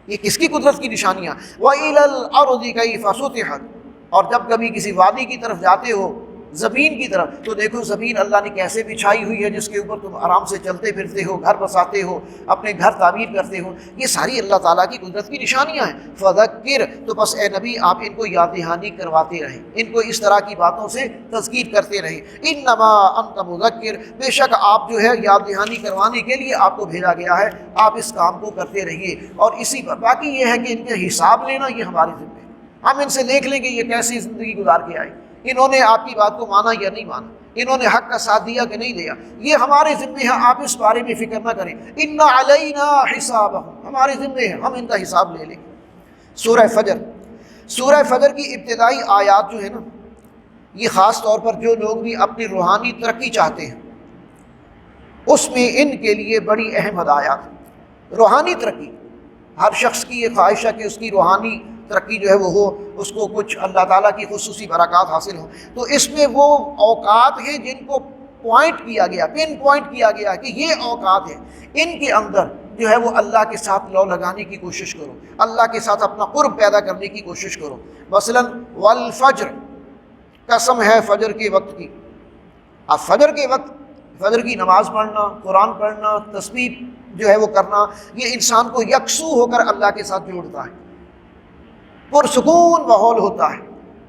یہ کس کی قدرت کی نشانیاں۔ وَإِلَى الْأَرْضِ كَيْفَ سُطِحَتْ، اور جب کبھی کسی وادی کی طرف جاتے ہو، زمین کی طرف، تو دیکھو زمین اللہ نے کیسے بچھائی ہوئی ہے جس کے اوپر تم آرام سے چلتے پھرتے ہو، گھر بساتے ہو، اپنے گھر تعمیر کرتے ہو، یہ ساری اللہ تعالیٰ کی قدرت کی نشانیاں ہیں۔ فذکر، تو بس اے نبی آپ ان کو یاد دہانی کرواتے رہیں، ان کو اس طرح کی باتوں سے تذکیر کرتے رہیں۔ انما انت مذکر، بے شک آپ جو ہے یاد دہانی کروانے کے لیے آپ کو بھیجا گیا ہے، آپ اس کام کو کرتے رہیے۔ اور اسی پر باقی یہ ہے کہ ان کے حساب لینا یہ ہماری ذمہ ہے، ہم ان سے دیکھ لیں گے یہ کیسی زندگی گزار کے آئے، انہوں نے آپ کی بات کو مانا یا نہیں مانا، انہوں نے حق کا ساتھ دیا کہ نہیں دیا، یہ ہمارے ذمہ ہے، آپ اس بارے میں فکر نہ کریں۔ ان علینا حسابہم، ہمارے ذمہ ہے، ہم ان کا حساب لے لیں۔ سورہ فجر، سورہ فجر کی ابتدائی آیات جو ہے نا، یہ خاص طور پر جو لوگ بھی اپنی روحانی ترقی چاہتے ہیں اس میں ان کے لیے بڑی اہم ہدایات ہیں۔ روحانی ترقی، ہر شخص کی یہ خواہش ہے کہ اس کی روحانی ترقی جو ہے وہ ہو، اس کو کچھ اللہ تعالیٰ کی خصوصی برکات حاصل ہوں، تو اس میں وہ اوقات ہیں جن کو پوائنٹ کیا گیا، پن پوائنٹ کیا گیا کہ یہ اوقات ہیں، ان کے اندر جو ہے وہ اللہ کے ساتھ لو لگانے کی کوشش کرو، اللہ کے ساتھ اپنا قرب پیدا کرنے کی کوشش کرو۔ مثلا والفجر، قسم ہے فجر کے وقت کی۔ اب فجر کے وقت، فجر کی نماز پڑھنا، قرآن پڑھنا، تسبیح جو ہے وہ کرنا، یہ انسان کو یکسو ہو کر اللہ کے ساتھ جوڑتا ہے، پرسکون ماحول ہوتا ہے،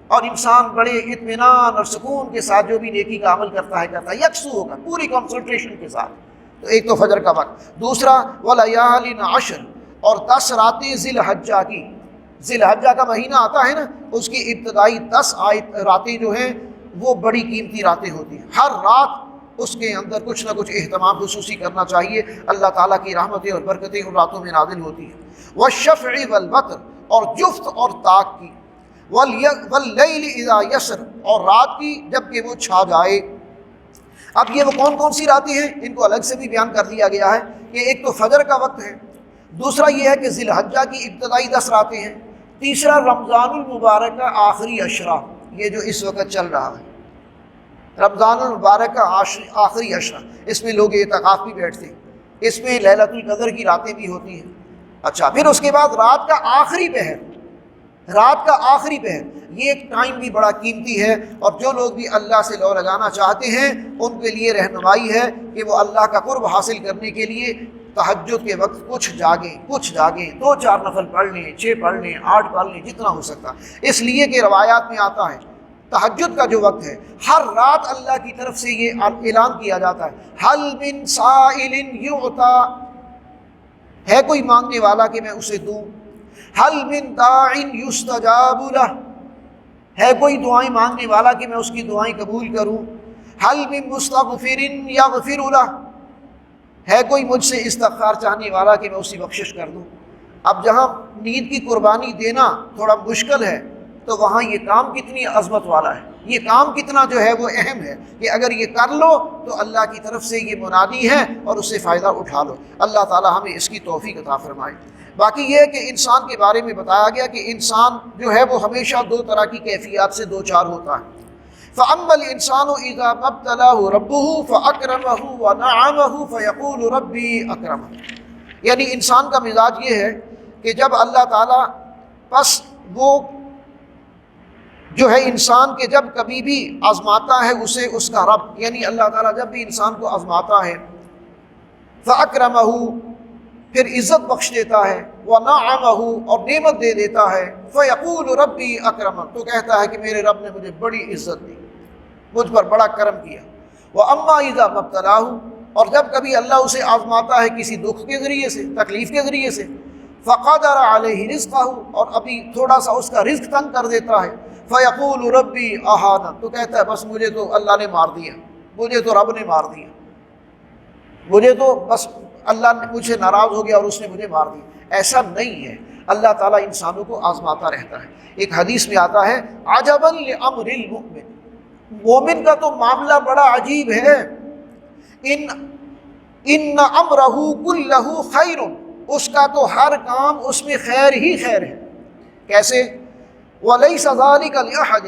اور انسان بڑے اطمینان اور سکون کے ساتھ جو بھی نیکی کا عمل کرتا ہے یکسو ہو کر پوری کنسنٹریشن کے ساتھ۔ تو ایک تو فجر کا وقت، دوسرا وَلَيَالٍ عَشْرٍ، اور 10 راتیں ذی الحجہ کی، ذی الحجہ کا مہینہ آتا ہے نا، اس کی ابتدائی 10 راتیں جو ہیں وہ بڑی قیمتی راتیں ہوتی ہیں، ہر رات اس کے اندر کچھ نہ کچھ اہتمام خصوصی کرنا چاہیے، اللہ تعالیٰ کی رحمتیں اور برکتیں ان راتوں میں نازل ہوتی ہیں۔ وَالشَّفْعِ وَالْوَتْرِ، اور جفت اور طاق کی، وَاللَّيْلِ اِذَا يَسْرِ، اور رات کی جب کہ وہ چھا جائے۔ اب یہ وہ کون کون سی راتیں ہیں ان کو الگ سے بھی بیان کر دیا گیا ہے کہ ایک تو فجر کا وقت ہے، دوسرا یہ ہے کہ ذی الحجہ کی ابتدائی 10 راتیں ہیں، تیسرا رمضان المبارک کا آخری عشرہ، یہ جو اس وقت چل رہا ہے، رمضان المبارک کا آخری عشرہ، اس میں لوگ اعتکاف بھی بیٹھتے ہیں، اس میں لیلۃ القدر کی راتیں بھی ہوتی ہیں۔ اچھا، پھر اس کے بعد رات کا آخری پہر، رات کا آخری پہر، یہ ایک ٹائم بھی بڑا قیمتی ہے، اور جو لوگ بھی اللہ سے لو لگانا چاہتے ہیں ان کے لیے رہنمائی ہے کہ وہ اللہ کا قرب حاصل کرنے کے لیے تہجد کے وقت کچھ جاگیں، 2-4 نفل پڑھ لیں، 6 پڑھ لیں، 8 پڑھ لیں، جتنا ہو سکتا، اس لیے کہ روایات میں آتا ہے تہجد کا جو وقت ہے، ہر رات اللہ کی طرف سے یہ اعلان کیا جاتا ہے، حل من سائل یعطا، ہے کوئی مانگنے والا کہ میں اسے دوں، حل من داع یستجاب لہ، ہے کوئی دعائیں مانگنے والا کہ میں اس کی دعائیں قبول کروں، حل من مستغفر یغفر لہ، ہے کوئی مجھ سے استغفار چاہنے والا کہ میں اس کی بخشش کر دوں۔ اب جہاں نیند کی قربانی دینا تھوڑا مشکل ہے، تو وہاں یہ کام کتنی عظمت والا ہے، یہ کام کتنا جو ہے وہ اہم ہے کہ اگر یہ کر لو تو اللہ کی طرف سے یہ منادی ہے اور اس سے فائدہ اٹھا لو۔ اللہ تعالی ہمیں اس کی توفیق عطا فرمائے۔ باقی یہ ہے کہ انسان کے بارے میں بتایا گیا کہ انسان جو ہے وہ ہمیشہ دو طرح کی کیفیات سے دو چار ہوتا ہے۔ فَأَمَّا الْإِنسَانُ إِذَا مَا ابْتَلَاهُ رَبُّهُ فَأَكْرَمَهُ وَنَعَمَهُ فَيَقُولُ رَبِّي أَكْرَمَنِ، یعنی انسان کا مزاج یہ ہے کہ جب اللہ تعالیٰ پس وہ جو ہے انسان کے جب کبھی بھی آزماتا ہے اسے اس کا رب، یعنی اللہ تعالیٰ جب بھی انسان کو آزماتا ہے فَأَكْرَمَهُ، پھر عزت بخش دیتا ہے، وَنَعَمَهُ، اور نعمت دے دیتا ہے، فَيَقُولُ رَبِّي أَكْرَمَنِ، تو کہتا ہے کہ میرے رب نے مجھے بڑی عزت دی، مجھ پر بڑا کرم کیا۔ وَأَمَّا إِذَا مَا ابْتَلَاهُ، اور جب کبھی اللہ اسے آزماتا ہے کسی دکھ کے ذریعے سے، تکلیف کے ذریعے سے، فَقَدَرَ عَلَيْهِ رِزْقَهُ، اور ابھی تھوڑا سا اس کا رزق تنگ کر دیتا ہے، فَيَقُولُ رَبِّي أَهَانَ، تو کہتا ہے بس مجھے تو اللہ نے مار دیا، مجھے تو رب نے مار دیا، مجھے تو بس اللہ نے مجھ سے ناراض ہو گیا اور اس نے مجھے مار دیا۔ ایسا نہیں ہے، اللہ تعالیٰ انسانوں کو آزماتا رہتا ہے۔ ایک حدیث میں آتا ہے عجبا لامر المؤمن، مومن کا تو معاملہ بڑا عجیب ہے، ان امرہ کلہ خیر، اس کا تو ہر کام اس میں خیر ہی خیر ہے۔ کیسے؟ ولیس ذلک لأحد،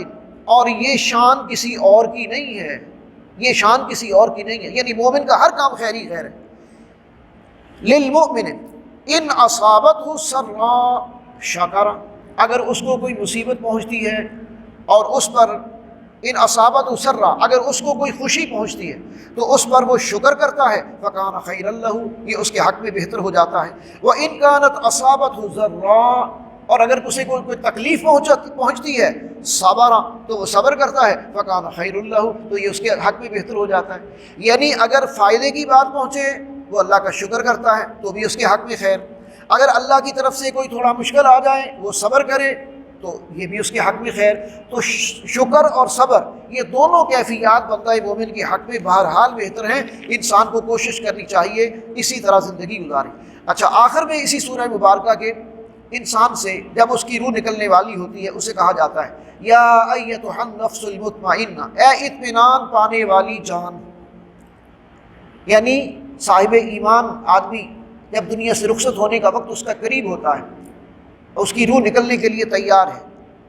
اور یہ شان کسی اور کی نہیں ہے، یہ شان کسی اور کی نہیں ہے، یعنی مومن کا ہر کام خیر ہی خیر ہے۔ للمؤمن ان اصابتہ سراء شکر، اگر اس کو کوئی مصیبت پہنچتی ہے اور اس پر ان اصابتہ سراء، اگر اس کو کوئی خوشی پہنچتی ہے تو اس پر وہ شکر کرتا ہے، فکان خیرا لہ، یہ اس کے حق میں بہتر ہو جاتا ہے۔ وان کانت اصابتہ ضراء، اور اگر کسی کو کوئی تکلیف پہنچتی ہے، صبر، تو وہ صبر کرتا ہے، فکان خیر لہ، تو یہ اس کے حق میں بہتر ہو جاتا ہے۔ یعنی اگر فائدے کی بات پہنچے وہ اللہ کا شکر کرتا ہے تو بھی اس کے حق میں خیر، اگر اللہ کی طرف سے کوئی تھوڑا مشکل آ جائے وہ صبر کرے تو یہ بھی اس کے حق میں خیر۔ تو شکر اور صبر یہ دونوں کیفیات بندہ مومن کے حق میں بہرحال بہتر ہیں، انسان کو کوشش کرنی چاہیے اسی طرح زندگی گزارے۔ اچھا، آخر میں اسی سورہ مبارکہ کے انسان سے جب اس کی روح نکلنے والی ہوتی ہے اسے کہا جاتا ہے یا ایتھا النفس المطمئنہ، اے اطمینان پانے والی جان، یعنی صاحب ایمان آدمی جب دنیا سے رخصت ہونے کا وقت اس کا قریب ہوتا ہے، اس کی روح نکلنے کے لیے تیار ہے،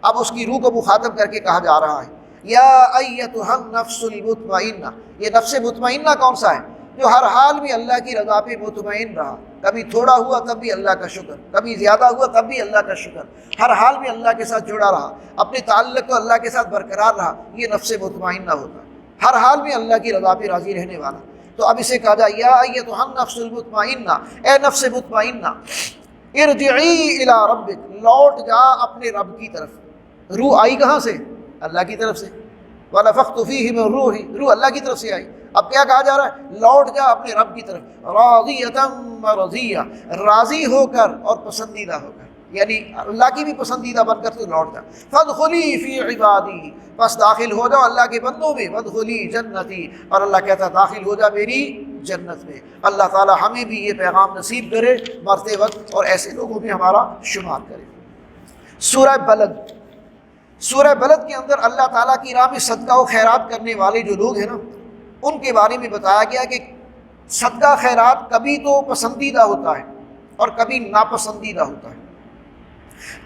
اب اس کی روح کو مخاطب کر کے کہا جا رہا ہے یا ایتھا النفس المطمئنہ۔ یہ نفس مطمئنہ کون سا ہے؟ جو ہر حال میں اللہ کی رضا پہ مطمئن رہا، کبھی تھوڑا ہوا تب بھی اللہ کا شکر، کبھی زیادہ ہوا تب بھی اللہ کا شکر، ہر حال میں اللہ کے ساتھ جڑا رہا، اپنے تعلق کو اللہ کے ساتھ برقرار رہا، یہ نفس مطمئنہ ہوتا ہے، ہر حال میں اللہ کی رضا پہ راضی رہنے والا۔ تو اب اسے کہا جائے یا ایتھا النفس المطمئنہ، اے نفس مطمئنہ، ارجعی الی ربک، لوٹ جا اپنے رب کی طرف۔ روح آئی کہاں سے؟ اللہ کی طرف سے، ونفخت فیہ من روحی، روح اللہ کی طرف سے آئی۔ اب کیا کہا جا رہا ہے؟ لوٹ جا اپنے رب کی طرف، راضیۃ مرضیہ، راضی ہو کر اور پسندیدہ ہو کر، یعنی اللہ کی بھی پسندیدہ بن کر تو لوٹ جا۔ فادخلی فی عبادی، بس داخل ہو جاؤ اللہ کے بندوں میں، وادخلی جنتی، اور اللہ کہتا ہے داخل ہو جا میری جنت میں۔ اللہ تعالی ہمیں بھی یہ پیغام نصیب کرے مرتے وقت اور ایسے لوگوں میں ہمارا شمار کرے۔ سورہ بلد، سورہ بلد کے اندر اللہ تعالیٰ کی راہ میں صدقہ و خیرات کرنے والے جو لوگ ہیں نا، ان کے بارے میں بتایا گیا کہ صدقہ خیرات کبھی تو پسندیدہ ہوتا ہے اور کبھی ناپسندیدہ ہوتا ہے۔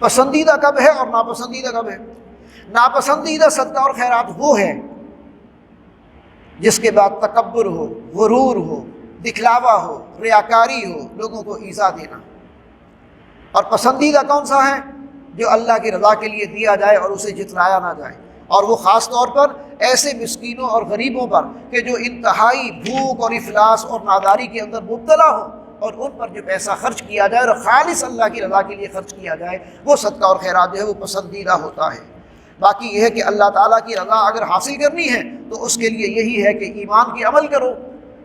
پسندیدہ کب ہے اور ناپسندیدہ کب ہے؟ ناپسندیدہ صدقہ اور خیرات وہ ہے جس کے بعد تکبر ہو، غرور ہو، دکھلاوا ہو، ریاکاری ہو، لوگوں کو ایذا دینا۔ اور پسندیدہ کون سا ہے؟ جو اللہ کی رضا کے لیے دیا جائے اور اسے جتلایا نہ جائے، اور وہ خاص طور پر ایسے مسکینوں اور غریبوں پر کہ جو انتہائی بھوک اور افلاس اور ناداری کے اندر مبتلا ہو، اور ان پر جو پیسہ خرچ کیا جائے اور خالص اللہ کی رضا کے لیے خرچ کیا جائے، وہ صدقہ اور خیرات جو ہے وہ پسندیدہ ہوتا ہے۔ باقی یہ ہے کہ اللہ تعالیٰ کی رضا اگر حاصل کرنی ہے تو اس کے لیے یہی ہے کہ ایمان کی عمل کرو،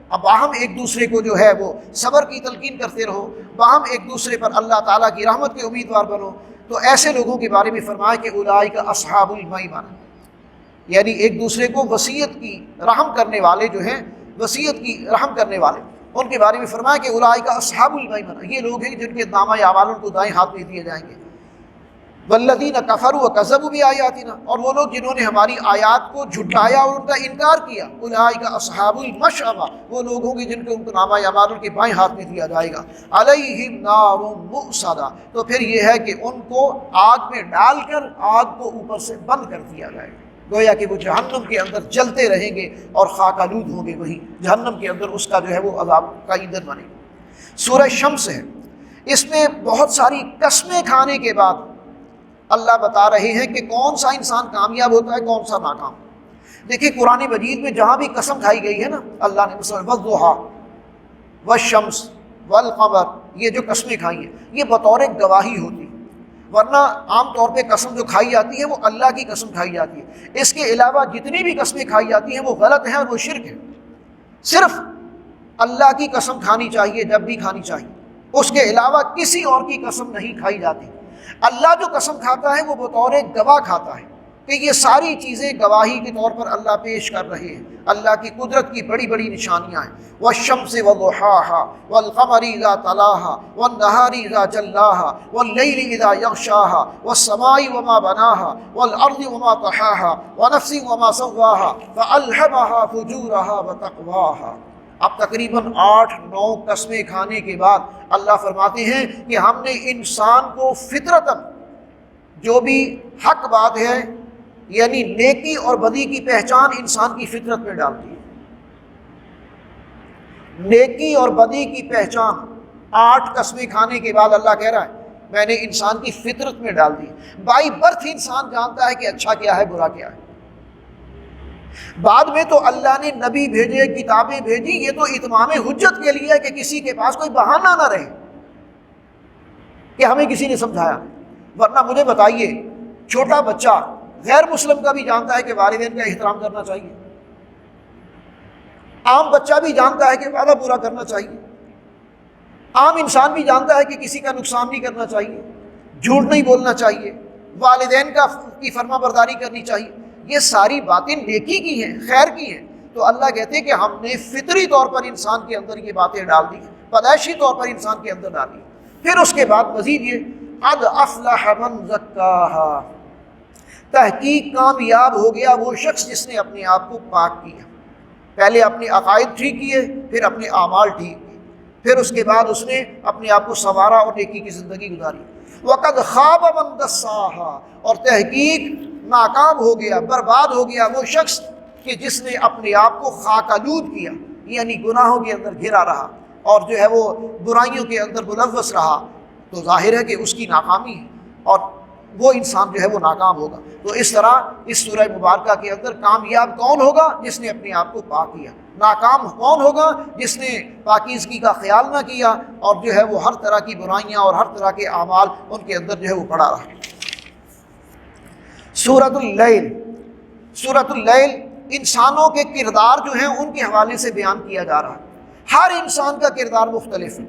اب باہم ایک دوسرے کو جو ہے وہ صبر کی تلقین کرتے رہو، باہم ایک دوسرے پر اللہ تعالیٰ کی رحمت کے امیدوار بنو۔ تو ایسے لوگوں کے بارے میں فرمایا کہ اولئک اصحاب المیمنہ، یعنی ایک دوسرے کو وصیت کی رحم کرنے والے جو ہیں، وصیت کی رحم کرنے والے، ان کے بارے میں فرمایا کہ اولئک اصحاب المیمنہ، یہ لوگ ہیں جن کے نامہ اعمال ان کو دائیں ہاتھ میں دیے جائیں گے۔ والذین کفروا وکذبوا بآیاتنا، اور وہ لوگ جنہوں نے ہماری آیات کو جھٹلایا اور ان کا انکار کیا، اولئک اصحاب المشأمہ، وہ لوگ ہوں گے جن کو ان کو نامہ اعمال ان کے بائیں ہاتھ میں دیا جائے گا۔ علیہم نار مؤصدہ، تو پھر یہ ہے کہ ان کو آگ میں ڈال کر آگ کو اوپر سے بند کر دیا جائے گا، گویا کہ وہ جہنم کے اندر جلتے رہیں گے اور خاک آلود ہوں گے، وہی جہنم کے اندر اس کا جو ہے وہ عذاب کا ایندھن بنے گا۔ سورہ شمس ہے، اس میں بہت ساری قسمیں کھانے کے بعد اللہ بتا رہے ہیں کہ کون سا انسان کامیاب ہوتا ہے، کون سا ناکام۔ دیکھیں قرآن مجید میں جہاں بھی قسم کھائی گئی ہے نا، اللہ نے مثلا والضحیٰ والشمس والقمر، یہ جو قسمیں کھائی ہیں یہ بطور گواہی ہوتی ہے، ورنہ عام طور پہ قسم جو کھائی جاتی ہے وہ اللہ کی قسم کھائی جاتی ہے، اس کے علاوہ جتنی بھی قسمیں کھائی جاتی ہیں وہ غلط ہیں اور وہ شرک ہے۔ صرف اللہ کی قسم کھانی چاہیے جب بھی کھانی چاہیے، اس کے علاوہ کسی اور کی قسم نہیں کھائی جاتی۔ اللہ جو قسم کھاتا ہے وہ بطور گواہ کھاتا ہے کہ یہ ساری چیزیں گواہی کے طور پر اللہ پیش کر رہے ہیں، اللہ کی قدرت کی بڑی بڑی نشانیاں ہیں۔ والشمس وضحاها والقمر اذا تلاها والنهار اذا جلاها والليل اذا يغشاها والسماء وما بناها والارض وما طحاها ونفس وما سواها فالهمها فجورها وتقواها۔ اب تقریباً 8-9 قسمیں کھانے کے بعد اللہ فرماتے ہیں کہ ہم نے انسان کو فطرتاً جو بھی حق بات ہے، یعنی نیکی اور بدی کی پہچان انسان کی فطرت میں ڈال دی ہے۔ نیکی اور بدی کی پہچان 8 قسمیں کھانے کے بعد اللہ کہہ رہا ہے میں نے انسان کی فطرت میں ڈال دی۔ بائی برتھ انسان جانتا ہے کہ اچھا کیا ہے، برا کیا ہے۔ بعد میں تو اللہ نے نبی بھیجے، کتابیں بھیجی، یہ تو اتمام حجت کے لیے ہے کہ کسی کے پاس کوئی بہانہ نہ رہے کہ ہمیں کسی نے سمجھایا۔ ورنہ مجھے بتائیے، چھوٹا بچہ غیر مسلم کا بھی جانتا ہے کہ والدین کا احترام کرنا چاہیے، عام بچہ بھی جانتا ہے کہ وعدہ پورا کرنا چاہیے، عام انسان بھی جانتا ہے کہ کسی کا نقصان نہیں کرنا چاہیے، جھوٹ نہیں بولنا چاہیے، والدین کی فرما برداری کرنی چاہیے۔ یہ ساری باتیں نیکی کی ہیں، خیر کی ہیں، تو اللہ کہتے ہیں کہ ہم نے فطری طور پر انسان کے اندر یہ باتیں ڈال دی ہیں، پیدائشی طور پر انسان کے اندر ڈالی۔ پھر اس کے بعد مزید یہ قد افلح من زکاہا، تحقیق کامیاب ہو گیا وہ شخص جس نے اپنے آپ کو پاک کیا، پہلے اپنے عقائد ٹھیک کیے، پھر اپنے اعمال ٹھیک کیے، پھر اس کے بعد اس نے اپنے آپ کو سنوارا اور نیکی کی زندگی گزاری۔ وقد خاب من دساہا، اور تحقیق ناکام ہو گیا، برباد ہو گیا وہ شخص کہ جس نے اپنے آپ کو خاک آلود کیا، یعنی گناہوں کے اندر گھرا رہا اور جو ہے وہ برائیوں کے اندر ملوث رہا، تو ظاہر ہے کہ اس کی ناکامی ہے اور وہ انسان جو ہے وہ ناکام ہوگا۔ تو اس طرح اس سورہ مبارکہ کے اندر کامیاب کون ہوگا؟ جس نے اپنے آپ کو پاک کیا۔ ناکام کون ہوگا؟ جس نے پاکیزگی کا خیال نہ کیا اور جو ہے وہ ہر طرح کی برائیاں اور ہر طرح کے اعمال ان کے اندر جو ہے وہ پڑا رہا۔ سورۃ اللیل، سورۃ اللیل انسانوں کے کردار جو ہیں ان کے حوالے سے بیان کیا جا رہا ہے۔ ہر انسان کا کردار مختلف ہے،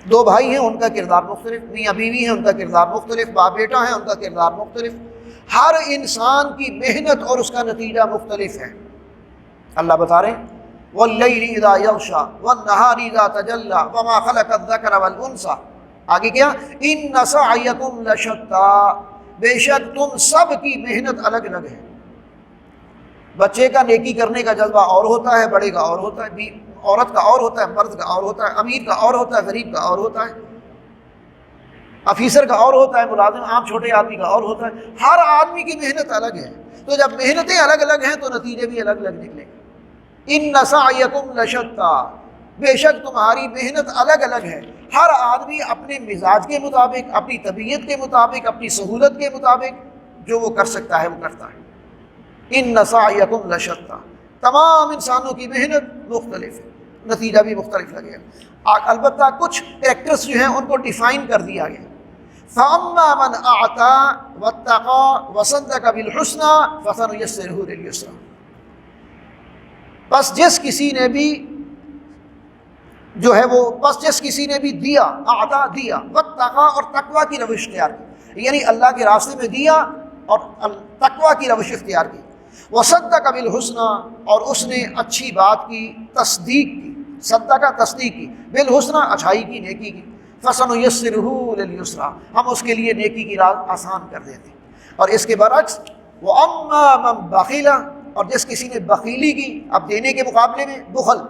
2 بھائی ہیں ان کا کردار مختلف، میاں بیوی ہیں ان کا کردار مختلف، باپ بیٹا ہیں ان کا کردار مختلف، ہر انسان کی محنت اور اس کا نتیجہ مختلف ہے۔ اللہ بتا رہے ہیں واللیل اذا یغشا والنہار اذا تجلی وما خلق الذکر والانثی، آگے کیا؟ ان سعیکم لشتی، بے شک تم سب کی محنت الگ الگ ہے۔ بچے کا نیکی کرنے کا جذبہ اور ہوتا ہے، بڑے کا اور ہوتا ہے، عورت کا اور ہوتا ہے، مرد کا اور ہوتا ہے، امیر کا اور ہوتا ہے، غریب کا اور ہوتا ہے، افیسر کا اور ہوتا ہے، ملازم عام چھوٹے آدمی کا اور ہوتا ہے۔ ہر آدمی کی محنت الگ ہے، تو جب محنتیں الگ الگ ہیں تو نتیجے بھی الگ الگ نکلیں گے۔ ان سعیکم لشتی، بے شک تمہاری محنت الگ الگ ہے۔ ہر آدمی اپنے مزاج کے مطابق، اپنی طبیعت کے مطابق، اپنی سہولت کے مطابق جو وہ کر سکتا ہے وہ کرتا ہے۔ ان سعیکم لشتی، تمام انسانوں کی محنت مختلف ہے، نتیجہ بھی مختلف لگے گا۔ البتہ کچھ کریکٹرز جو ہیں ان کو ڈیفائن کر دیا گیا۔ فَأَمَّا مَنْ أَعْطَىٰ وَاتَّقَىٰ وَصَدَّقَ بِالْحُسْنَىٰ فَسَنُيَسِّرُهُ لِلْيُسْرَىٰ۔ بس جس کسی نے بھی دیا، اعطا دیا، واتقا اور تقوی کی روش اختیار کی، یعنی اللہ کے راستے میں دیا اور تقوی کی روش اختیار کی، وصدق بالحسنى اور اس نے اچھی بات کی تصدیق کی، صدقہ تصدیق کی، بالحسنى اچھائی کی، نیکی کی، فسنيسره لليسرى ہم اس کے لیے نیکی کی راہ آسان کر دیتے ہیں۔ اور اس کے برعکس واما من بخل اور جس کسی نے بخیلی کی، اب دینے کے مقابلے میں بخل،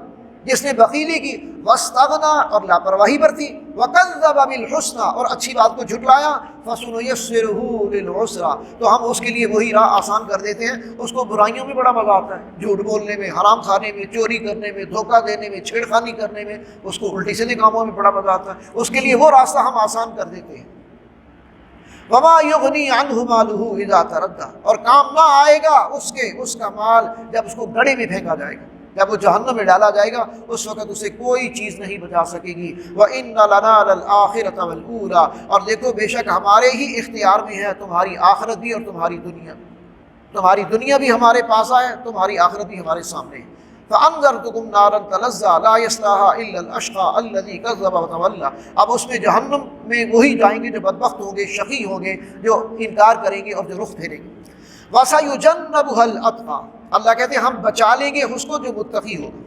جس نے بخیلی کی، واستغنى اور لاپرواہی برتی، وکذب بالحسنى اور اچھی بات کو جھٹلایا، فسنيسره للعسرى تو ہم اس کے لیے وہی راہ آسان کر دیتے ہیں۔ اس کو برائیوں میں بڑا مزہ آتا ہے، جھوٹ بولنے میں، حرام کھانے میں، چوری کرنے میں، دھوکہ دینے میں، چھیڑخانی کرنے میں، اس کو الٹی سیدھے کاموں میں بڑا مزہ آتا ہے، اس کے لیے وہ راستہ ہم آسان کر دیتے ہیں۔ وما یغنی عنہ مالہ اذا تردی اور کام نہ آئے گا اس کا مال جب اس کو گڑھے میں پھینکا جائے گا، جب وہ جہنم میں ڈالا جائے گا، اس وقت اسے کوئی چیز نہیں بچا سکے گی۔ وَإِنَّ لَنَا لَلْآخِرَةَ وَالْأُولَىٰ اور دیکھو بے شک ہمارے ہی اختیار میں ہے تمہاری آخرت بھی اور تمہاری دنیا بھی، تمہاری دنیا بھی ہمارے پاس ہے، تمہاری آخرت بھی ہمارے سامنے ہے۔ فَأَنذَرْتُكُمْ نَارًا تَلَظَّىٰ لَا يَصْلَاهَا إِلَّا الْأَشْقَىٰ الَّذِي كَذَّبَ وَتَوَلَّىٰ اب اس میں جہنم میں وہی جائیں گے جو بدبخت ہوں گے، شقی ہوں گے، جو انکار کریں گے اور جو رخ پھیریں گے۔ وَسَيُجَنَّبُهَا الْأَتْقَىٰ اللہ کہتے ہیں ہم بچا لیں گے اس کو جو متقی ہوگا،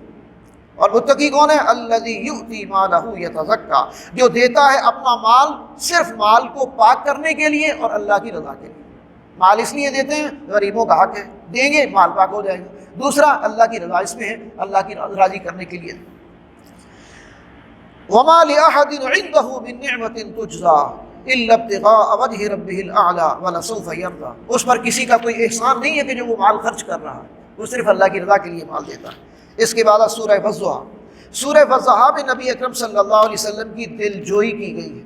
اور متقی کون ہے؟ الذی یؤتی مالہ یتزکیٰ جو دیتا ہے اپنا مال صرف مال کو پاک کرنے کے لیے اور اللہ کی رضا کے لیے۔ مال اس لیے دیتے ہیں غریبوں کا حق ہے، دیں گے مال پاک ہو جائے گا، دوسرا اللہ کی رضا اس میں ہے، اللہ کی راضی کرنے کے لیے۔ وما لأحد عنده من نعمة تجزى الا ابتغاء وجه ربه الاعلى ولسوف يرضى اس پر کسی کا کوئی احسان نہیں ہے کہ جو وہ مال خرچ کر رہا ہے، وہ صرف اللہ کی رضا کے لیے مال دیتا ہے۔ اس کے بعد سورہ والضحیٰ، سورہ والضحیٰ میں نبی اکرم صلی اللہ علیہ وسلم کی دل جوئی کی گئی ہے،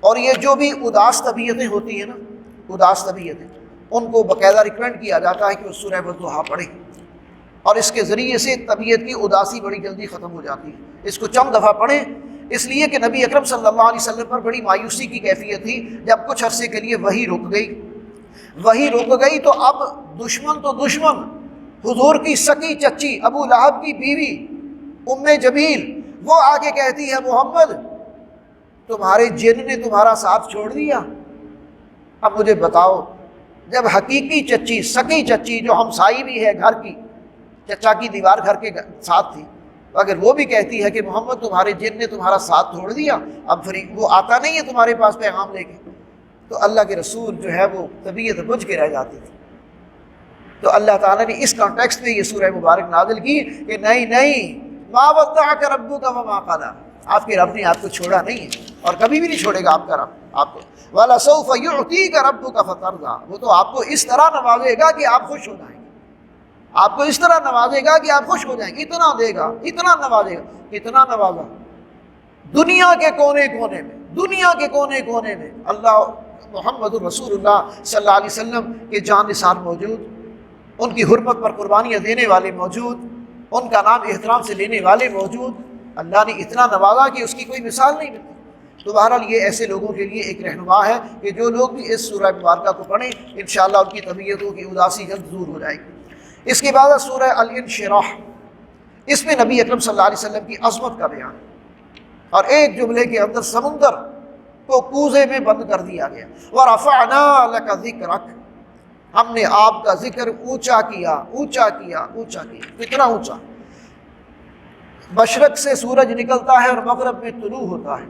اور یہ جو بھی اداس طبیعتیں ہوتی ہیں نا، اداس طبیعتیں، ان کو باقاعدہ ریکمینڈ کیا جاتا ہے کہ وہ سورہ والضحیٰ پڑھیں، اور اس کے ذریعے سے طبیعت کی اداسی بڑی جلدی ختم ہو جاتی ہے۔ اس کو چند دفعہ پڑھیں، اس لیے کہ نبی اکرم صلی اللہ علیہ وسلم پر بڑی مایوسی کی کیفیت تھی جب کچھ عرصے کے لیے وحی رک گئی تو اب دشمن تو دشمن، حضور کی سکی چچی ابو لہب کی بیوی ام جمیل وہ آگے کہتی ہے محمد تمہارے جن نے تمہارا ساتھ چھوڑ دیا، اب مجھے بتاؤ جب حقیقی چچی، سکی چچی جو ہمسائی بھی ہے گھر کی، چچا کی دیوار گھر کے ساتھ تھی، اگر وہ بھی کہتی ہے کہ محمد تمہارے جن نے تمہارا ساتھ چھوڑ دیا، اب پھر وہ آتا نہیں ہے تمہارے پاس پیغام لے کے، تو اللہ کے رسول جو ہے وہ طبیعت بجھ کے رہ جاتی تھی۔ تو اللہ تعالیٰ نے اس کانٹیکسٹ میں یہ سورہ مبارک نازل کی کہ نہیں ما ودعک ربک وما قلی، آپ کے رب نے آپ کو چھوڑا نہیں ہے اور کبھی بھی نہیں چھوڑے گا آپ کا رب آپ کو۔ وَلَسَوْفَ يُعْطِيكَ رَبُّكَ فَتَرْضَىٰ وہ تو آپ کو اس طرح نوازے گا کہ آپ خوش ہو جائیں گے، آپ کو اس طرح نوازے گا کہ آپ خوش ہو جائیں گے، اتنا دے گا، اتنا نوازے گا، اتنا نوازا دنیا کے کونے کونے میں، دنیا کے کونے کونے میں اللہ محمد رسول اللہ صلی اللہ علیہ وسلم کے جان نثار موجود، ان کی حرمت پر قربانیاں دینے والے موجود، ان کا نام احترام سے لینے والے موجود، اللہ نے اتنا نوازا کہ اس کی کوئی مثال نہیں ملتی۔ تو بہرحال یہ ایسے لوگوں کے لیے ایک رہنما ہے کہ جو لوگ بھی اس سورہ مبارکہ کو پڑھیں انشاءاللہ ان کی طبیعتوں کی اداسی جلد دور ہو جائے گی۔ اس کے بعد سورہ الانشراح، اس میں نبی اکرم صلی اللہ علیہ وسلم کی عظمت کا بیان، اور ایک جملے کے اندر سمندر کو کوزے میں بند کر دیا گیا۔ وَرَفَعْنَا لَكَ ذِكْرَكَ ہم نے آپ کا ذکر اونچا کیا، اونچا کیا، اونچا کیا، کتنا اونچا؟ مشرق سے سورج نکلتا ہے اور مغرب میں طلوع ہوتا ہے،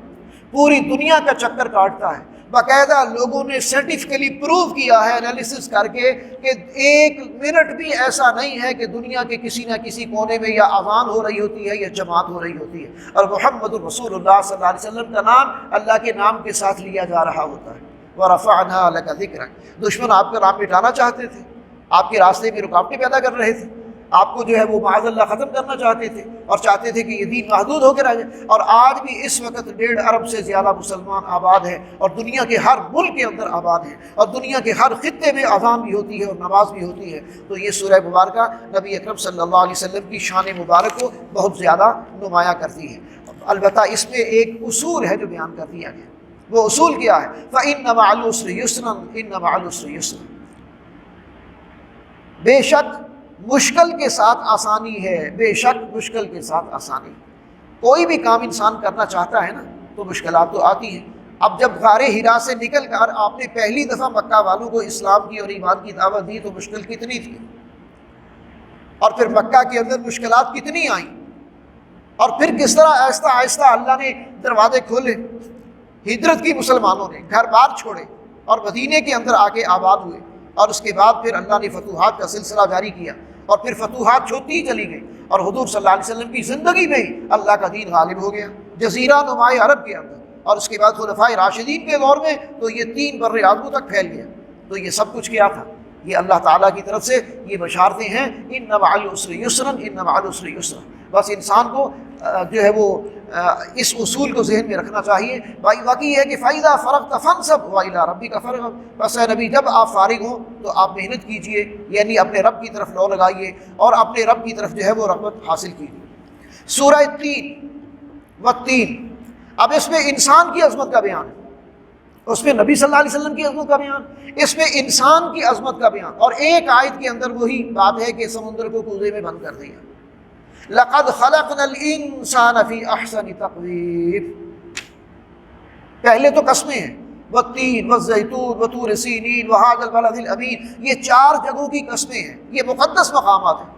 پوری دنیا کا چکر کاٹتا ہے، باقاعدہ لوگوں نے سائنٹیفکلی پروو کیا ہے انالیسس کر کے کہ ایک منٹ بھی ایسا نہیں ہے کہ دنیا کے کسی نہ کسی کونے میں یا اذان ہو رہی ہوتی ہے یا جماعت ہو رہی ہوتی ہے اور محمد رسول اللہ صلی اللہ علیہ وسلم کا نام اللہ کے نام کے ساتھ لیا جا رہا ہوتا ہے۔ وَرَفَعْنَا لَكَ ذِكْرَكَ دشمن آپ کا نام مٹانا چاہتے تھے، آپ کے راستے میں رکاوٹیں پیدا کر رہے تھے، آپ کو جو ہے وہ معاذ اللہ ختم کرنا چاہتے تھے اور چاہتے تھے کہ یہ دین محدود ہو کے رہ جائے۔ اور آج بھی اس وقت 1.5 ارب سے زیادہ مسلمان آباد ہیں اور دنیا کے ہر ملک کے اندر آباد ہیں اور دنیا کے ہر خطے میں اذان بھی ہوتی ہے اور نماز بھی ہوتی ہے۔ تو یہ سورہ مبارکہ نبی اکرم صلی اللہ علیہ وسلم کی شان مبارک کو بہت زیادہ نمایاں کرتی ہے۔ البتہ اس میں ایک اصول ہے جو بیان کر دیا گیا، وہ اصول کیا ہے؟ فَإِنَّ مَعَ الْعُسْرِ يُسْرًا إِنَّ مَعَ الْعُسْرِ يُسْرًا، بے شک مشکل کے ساتھ آسانی ہے، بے شک مشکل کے ساتھ آسانی۔ کوئی بھی کام انسان کرنا چاہتا ہے نا تو مشکلات تو آتی ہیں۔ اب جب غار حرا سے نکل کر آپ نے پہلی دفعہ مکہ والوں کو اسلام کی اور ایمان کی دعوت دی تو مشکل کتنی تھی، اور پھر مکہ کے اندر مشکلات کتنی آئیں، اور پھر کس طرح آہستہ آہستہ اللہ نے دروازے کھولے، ہجرت کی مسلمانوں نے، گھر بار چھوڑے اور مدینے کے اندر آ کے آباد ہوئے، اور اس کے بعد پھر اللہ نے فتوحات کا سلسلہ جاری کیا، اور پھر فتوحات چھوٹتی ہی چلی گئی، اور حضور صلی اللہ علیہ وسلم کی زندگی میں ہی اللہ کا دین غالب ہو گیا جزیرہ نمائے عرب کے اندر، اور اس کے بعد خلفائے راشدین کے دور میں تو یہ 3 بر اعظموں تک پھیل گیا۔ تو یہ سب کچھ کیا تھا؟ یہ اللہ تعالیٰ کی طرف سے یہ بشارتیں ہیں، ان مع العسر یسرا، ان مع العسر یسرا۔ بس انسان کو جو ہے وہ اس اصول کو ذہن میں رکھنا چاہیے۔ باقی یہ ہے کہ فَإِذَا فَرَغْتَ فَانْصَبْ وَإِلَىٰ رَبِّكَ فَارْغَب، بس اے نبی جب آپ فارغ ہوں تو آپ محنت کیجئے، یعنی اپنے رب کی طرف لو لگائیے اور اپنے رب کی طرف جو ہے وہ رغبت حاصل کیجیے۔ سورہ 3 اب اس میں انسان کی عظمت کا بیان ہے، اس میں نبی صلی اللہ علیہ وسلم کی عظمت کا بیان، اس میں انسان کی عظمت کا بیان، اور ایک آیت کے اندر وہی بات ہے کہ سمندر کو کوزے میں بند کر دیا۔ لَقَدْ خَلَقْنَا الْإِنسَانَ فِي أَحْسَنِ تَقْوِيمٍ، پہلے تو قسمیں ہیں، وَالتِّينِ وَالزَّيْتُونِ وَطُورِ سِينِينَ وَهَٰذَا الْبَلَدِ الْأَمِينِ، یہ 4 جگہوں کی قسمیں ہیں، یہ مقدس مقامات ہیں۔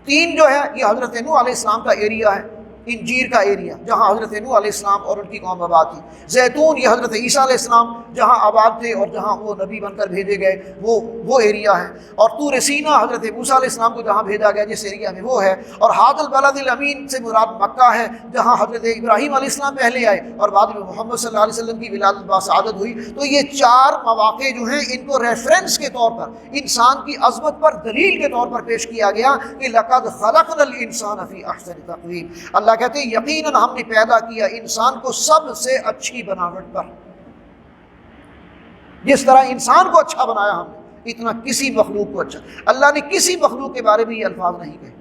3 جو ہے یہ حضرت نوح علیہ السلام کا ایریا ہے، انجیر کا ایریا جہاں حضرت نوح علیہ السلام اور ان کی قوم آباد تھی۔ زیتون یہ حضرت عیسیٰ علیہ السلام جہاں آباد تھے اور جہاں وہ نبی بن کر بھیجے گئے وہ ایریا ہے، اور طور سینا حضرت موسیٰ علیہ السلام کو جہاں بھیجا گیا جس ایریا میں وہ ہے، اور حاض البلد الامین سے مراد مکہ ہے جہاں حضرت ابراہیم علیہ السلام پہلے آئے اور بعد میں محمد صلی اللہ علیہ وسلم کی ولادت باسعادت ہوئی۔ تو یہ 4 مواقع جو ہیں ان کو ریفرنس کے طور پر، انسان کی عظمت پر دلیل کے طور پر پیش کیا گیا کہ لقد خلقنا الانسان فی احسن تقویم۔ اللہ کہتے ہیں یقیناً ہم نے پیدا کیا انسان کو سب سے اچھی بناوٹ پر، جس طرح انسان کو اچھا بنایا ہم نے اتنا کسی مخلوق کو اچھا، اللہ نے کسی مخلوق کے بارے میں یہ الفاظ نہیں کہے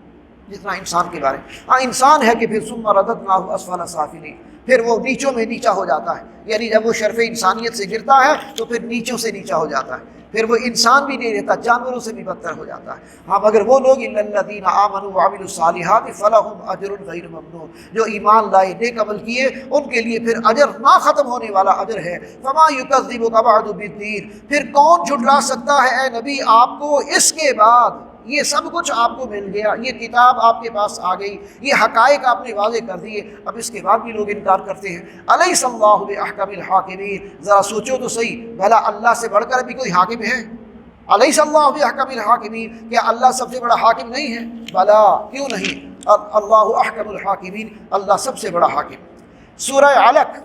جتنا انسان کے بارے میں۔ ہاں انسان ہے کہ پھر ثم رددناہ اسفل سافلین، پھر وہ نیچوں میں نیچا ہو جاتا ہے، یعنی جب وہ شرف انسانیت سے گرتا ہے تو پھر نیچوں سے نیچا ہو جاتا ہے، پھر وہ انسان بھی نہیں رہتا، جانوروں سے بھی بدتر ہو جاتا ہے۔ ہاں مگر وہ لوگ الا الذین آمنوا وعملوا الصالحات فلہم اجر غیر ممنون، جو ایمان لائے نیک عمل کیے ان کے لیے پھر اجر نہ ختم ہونے والا اجر ہے۔ فما یکذبک بعد بالدین، پھر کون جھٹلا سکتا ہے اے نبی آپ کو اس کے بعد، یہ سب کچھ آپ کو مل گیا، یہ کتاب آپ کے پاس آ گئی، یہ حقائق آپ نے واضح کر دیے، اب اس کے بعد بھی لوگ انکار کرتے ہیں۔ الیس اللہ باحکم الحاکمین، ذرا سوچو تو صحیح، بھلا اللہ سے بڑھ کر بھی کوئی حاکم ہے؟ الیس اللہ باحکم الحاکمین، کیا اللہ سب سے بڑا حاکم نہیں ہے؟ بلا، کیوں نہیں، اللہ احکم الحاکمین، اللہ سب سے بڑا حاکم۔ سورہ علق،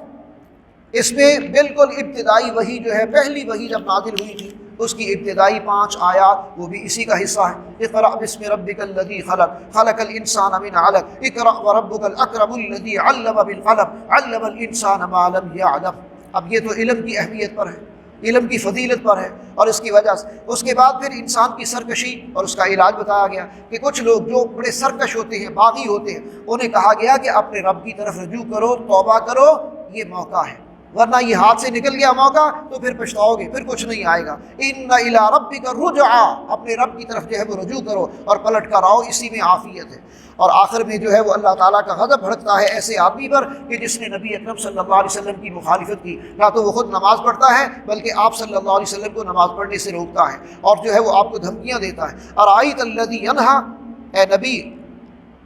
اس میں بالکل ابتدائی وحی جو ہے، پہلی وحی جب نازل ہوئی تھی اس کی ابتدائی 5 آیات وہ بھی اسی کا حصہ ہے۔ اقرأ بسم ربک الذی خلق، خلق الانسان من علق، اقرأ وربک الاکرم الذی علم بالقلم، علم الانسان ما لم یعلم۔ اب یہ تو علم کی اہمیت پر ہے، علم کی فضیلت پر ہے، اور اس کی وجہ سے اس کے بعد پھر انسان کی سرکشی اور اس کا علاج بتایا گیا کہ کچھ لوگ جو بڑے سرکش ہوتے ہیں، باغی ہوتے ہیں، انہیں کہا گیا کہ اپنے رب کی طرف رجوع کرو، توبہ کرو، یہ موقع ہے، ورنہ یہ ہاتھ سے نکل گیا موقع تو پھر پچھتاؤ گے، پھر کچھ نہیں آئے گا۔ ان الی ربک الرجعا، اپنے رب کی طرف جو ہے وہ رجوع کرو اور پلٹ کر آؤ، اسی میں عافیت ہے۔ اور آخر میں جو ہے وہ اللہ تعالیٰ کا غضب بھڑکتا ہے ایسے آدمی پر کہ جس نے نبی اکرم صلی اللہ علیہ وسلم کی مخالفت کی، نہ تو وہ خود نماز پڑھتا ہے بلکہ آپ صلی اللہ علیہ وسلم کو نماز پڑھنے سے روکتا ہے، اور جو ہے وہ آپ کو دھمکیاں دیتا ہے۔ ارائیت الذی ینہا، اے نبی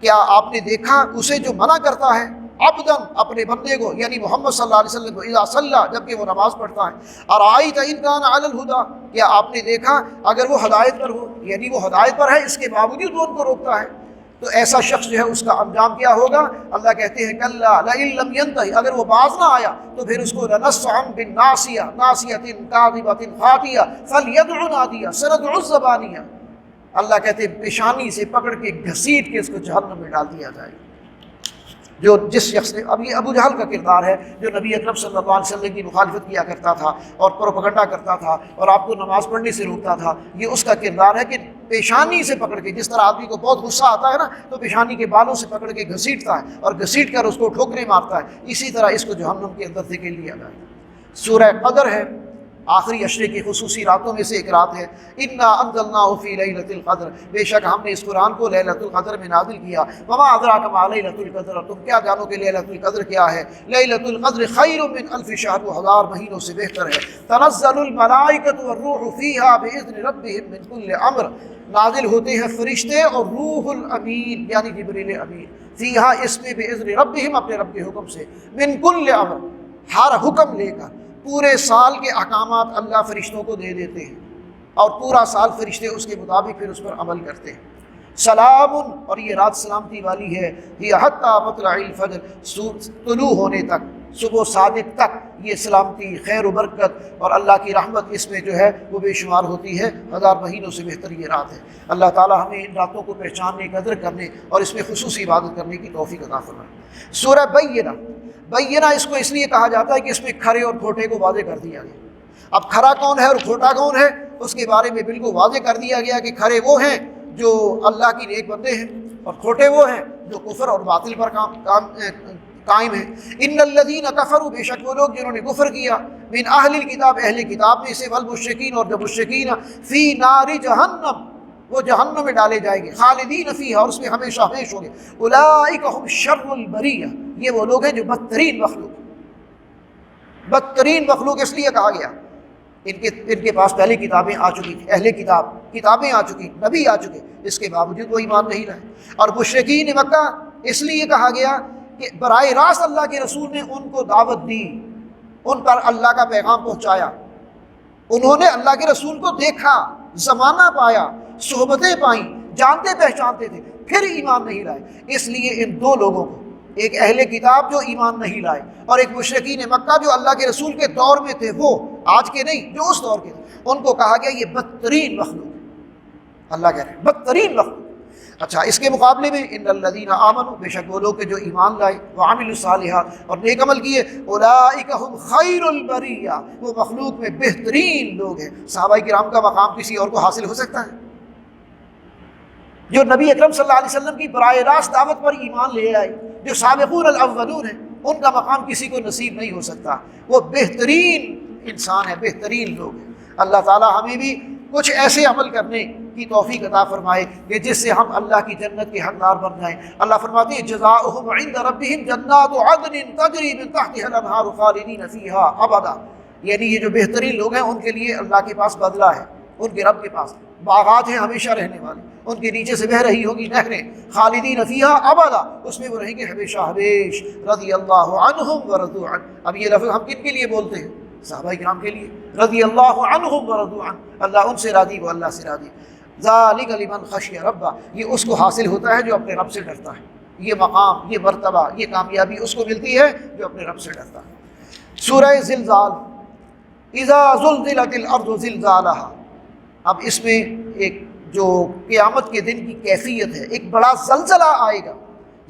کیا آپ نے دیکھا اسے جو منع کرتا ہے، عبدن اپنے بندے کو، یعنی محمد صلی اللہ علیہ وسلم کو، اذا صلی جبکہ وہ نماز پڑھتا ہے۔ ارائیت ان کان علی الہدی، کیا آپ نے دیکھا اگر وہ ہدایت پر ہو، یعنی وہ ہدایت پر ہے اس کے باوجود وہ ان کو روکتا ہے، تو ایسا شخص جو ہے اس کا انجام کیا ہوگا؟ اللہ کہتے ہیں کلا لئن لم ینتہی، اگر وہ باز نہ آیا تو پھر اس کو لنسفعا بالناصیہ، ناصیۃ کاذبۃ خاطیہ فلیدع نادیہ سندع الزبانیہ۔ اللہ کہتے ہیں پیشانی سے پکڑ کے گھسیٹ کے اس کو جہنم میں ڈال دیا جائے گا۔ جو جس شخص نے، اب یہ ابو جہل کا کردار ہے جو نبی اکرم صلی اللہ علیہ وسلم کی مخالفت کیا کرتا تھا اور پروپیگنڈا کرتا تھا اور آپ کو نماز پڑھنے سے روکتا تھا، یہ اس کا کردار ہے کہ پیشانی سے پکڑ کے، جس طرح آدمی کو بہت غصہ آتا ہے نا تو پیشانی کے بالوں سے پکڑ کے گھسیٹتا ہے اور گھسیٹ کر اس کو ٹھوکریں مارتا ہے، اسی طرح اس کو جہنم کے اندر دھکیل دیا جائے۔ سورہ قدر ہے، آخری عشرے کی خصوصی راتوں میں سے ایک رات ہے۔ انا انزلناہ فی لیلۃ القدر، بے شک ہم نے اس قرآن کو لیلۃ القدر میں نازل کیا۔ وما ادراک ما لیلۃ القدر، تم کیا جانو کہ لیلۃ القدر کیا ہے؟ لیلۃ القدر خیر من الف شہر، وہ 1000 مہینوں سے بہتر ہے۔ تنزل الملائکۃ والروح فیہا باذن ربہم من کل امر، نازل ہوتے ہیں فرشتے اور روح الامین یعنی جبریل امین، فیہا اس میں باذن ربہم اپنے رب کے حکم سے، من کل امر ہر حکم لے کر، پورے سال کے احکامات اللہ فرشتوں کو دے دیتے ہیں اور پورا سال فرشتے اس کے مطابق پھر اس پر عمل کرتے ہیں۔ سلام، اور یہ رات سلامتی والی ہے، یہ حتی مطلع الفجر، طلوع ہونے تک، صبح صادق تک یہ سلامتی، خیر و برکت اور اللہ کی رحمت اس میں جو ہے وہ بے شمار ہوتی ہے۔ 1000 مہینوں سے بہتر یہ رات ہے۔ اللہ تعالی ہمیں ان راتوں کو پہچاننے، قدر کرنے اور اس میں خصوصی عبادت کرنے کی توفیق عطا فرمائے۔ سورہ بینہ اس کو اس لیے کہا جاتا ہے کہ اس میں کھرے اور کھوٹے کو واضح کر دیا گیا۔ اب کھرا کون ہے اور کھوٹا کون ہے اس کے بارے میں بالکل واضح کر دیا گیا کہ کھرے وہ ہیں جو اللہ کی نیک بندے ہیں اور کھوٹے وہ ہیں جو کفر اور باطل پر قائم ہیں۔ ان الذین کفروا، بے شک وہ لوگ جنہوں نے کفر کیا، من اہل الکتاب، اہل کتاب میں سے، والمشرکین اور جو مشرکین، فی نار جہنم، وہ جہنم میں ڈالے جائیں گے، خالدین فیہا، اور اس میں ہمیشہ ہمیش ہوں گے۔ اولئک ہم شر البریہ، یہ وہ لوگ ہیں جو بدترین مخلوق اس لیے کہا گیا ان کے پاس پہلے کتابیں آ چکی تھیں، اہل کتاب کتابیں آ چکی، نبی آ چکے، اس کے باوجود وہ ایمان نہیں لائے۔ اور مشرکین مکہ اس لیے کہا گیا کہ براہ راست اللہ کے رسول نے ان کو دعوت دی، ان پر اللہ کا پیغام پہنچایا، انہوں نے اللہ کے رسول کو دیکھا، زمانہ پایا، صحبتیں پائیں، جانتے پہچانتے تھے، پھر ایمان نہیں لائے۔ اس لیے ان دو لوگوں کو، ایک اہل کتاب جو ایمان نہیں لائے اور ایک مشرکین مکہ جو اللہ کے رسول کے دور میں تھے، وہ آج کے نہیں جو اس دور کے تھے، ان کو کہا گیا یہ بدترین مخلوق، اللہ کہہ رہے ہیں بدترین مخلوق۔ اچھا، اس کے مقابلے میں ان الذین آمنوا، بے شک وہ لوگ جو ایمان لائے، وعملوا الصالحات اور نیک عمل کیے، اولئک ہم خیر البریہ، وہ مخلوق میں بہترین لوگ ہیں۔ صحابہ کرام کا مقام کسی اور کو حاصل ہو سکتا ہے؟ جو نبی اکرم صلی اللہ علیہ وسلم کی براہ راست دعوت پر ایمان لے آئے، جو سابقون الاولون ہیں، ان کا مقام کسی کو نصیب نہیں ہو سکتا۔ وہ بہترین انسان ہے، بہترین لوگ ہیں۔ اللہ تعالی ہمیں بھی کچھ ایسے عمل کرنے کی توفیق عطا فرمائے کہ جس سے ہم اللہ کی جنت کے حقدار بن جائیں۔ اللہ فرماتے ہیں جزاؤہم عند ربہم جنات عدن تجری من تحتها الانہار خالدین فیہا ابدا، یعنی یہ جو بہترین لوگ ہیں ان کے لیے اللہ کے پاس بدلہ ہے، ان کے رب کے پاس باغات ہیں ہمیشہ رہنے والے، ان کے نیچے سے بہہ رہی ہوگی نہریں، خالدین فیہا ابدا، اس میں وہ رہیں گے ہمیشہ ہمیش۔ رضی اللہ عنہم ورضوا عنہ، اب یہ لفظ ہم کن کے لیے بولتے ہیں؟ صحابہ کرام کے لیے۔ رضی اللہ عنہم ورضوا عنہ، اللہ ان سے راضی، وہ اللہ سے راضی۔ ذالک لمن خشی ربہ، یہ اس کو حاصل ہوتا ہے جو اپنے رب سے ڈرتا ہے۔ یہ مقام، یہ مرتبہ، یہ کامیابی اس کو ملتی ہے جو اپنے رب سے ڈرتا ہے۔ سورہ زلزال، اذا زلزلت الارض زلزالہا، اب اس میں ایک جو قیامت کے دن کی کیفیت ہے، ایک بڑا زلزلہ آئے گا،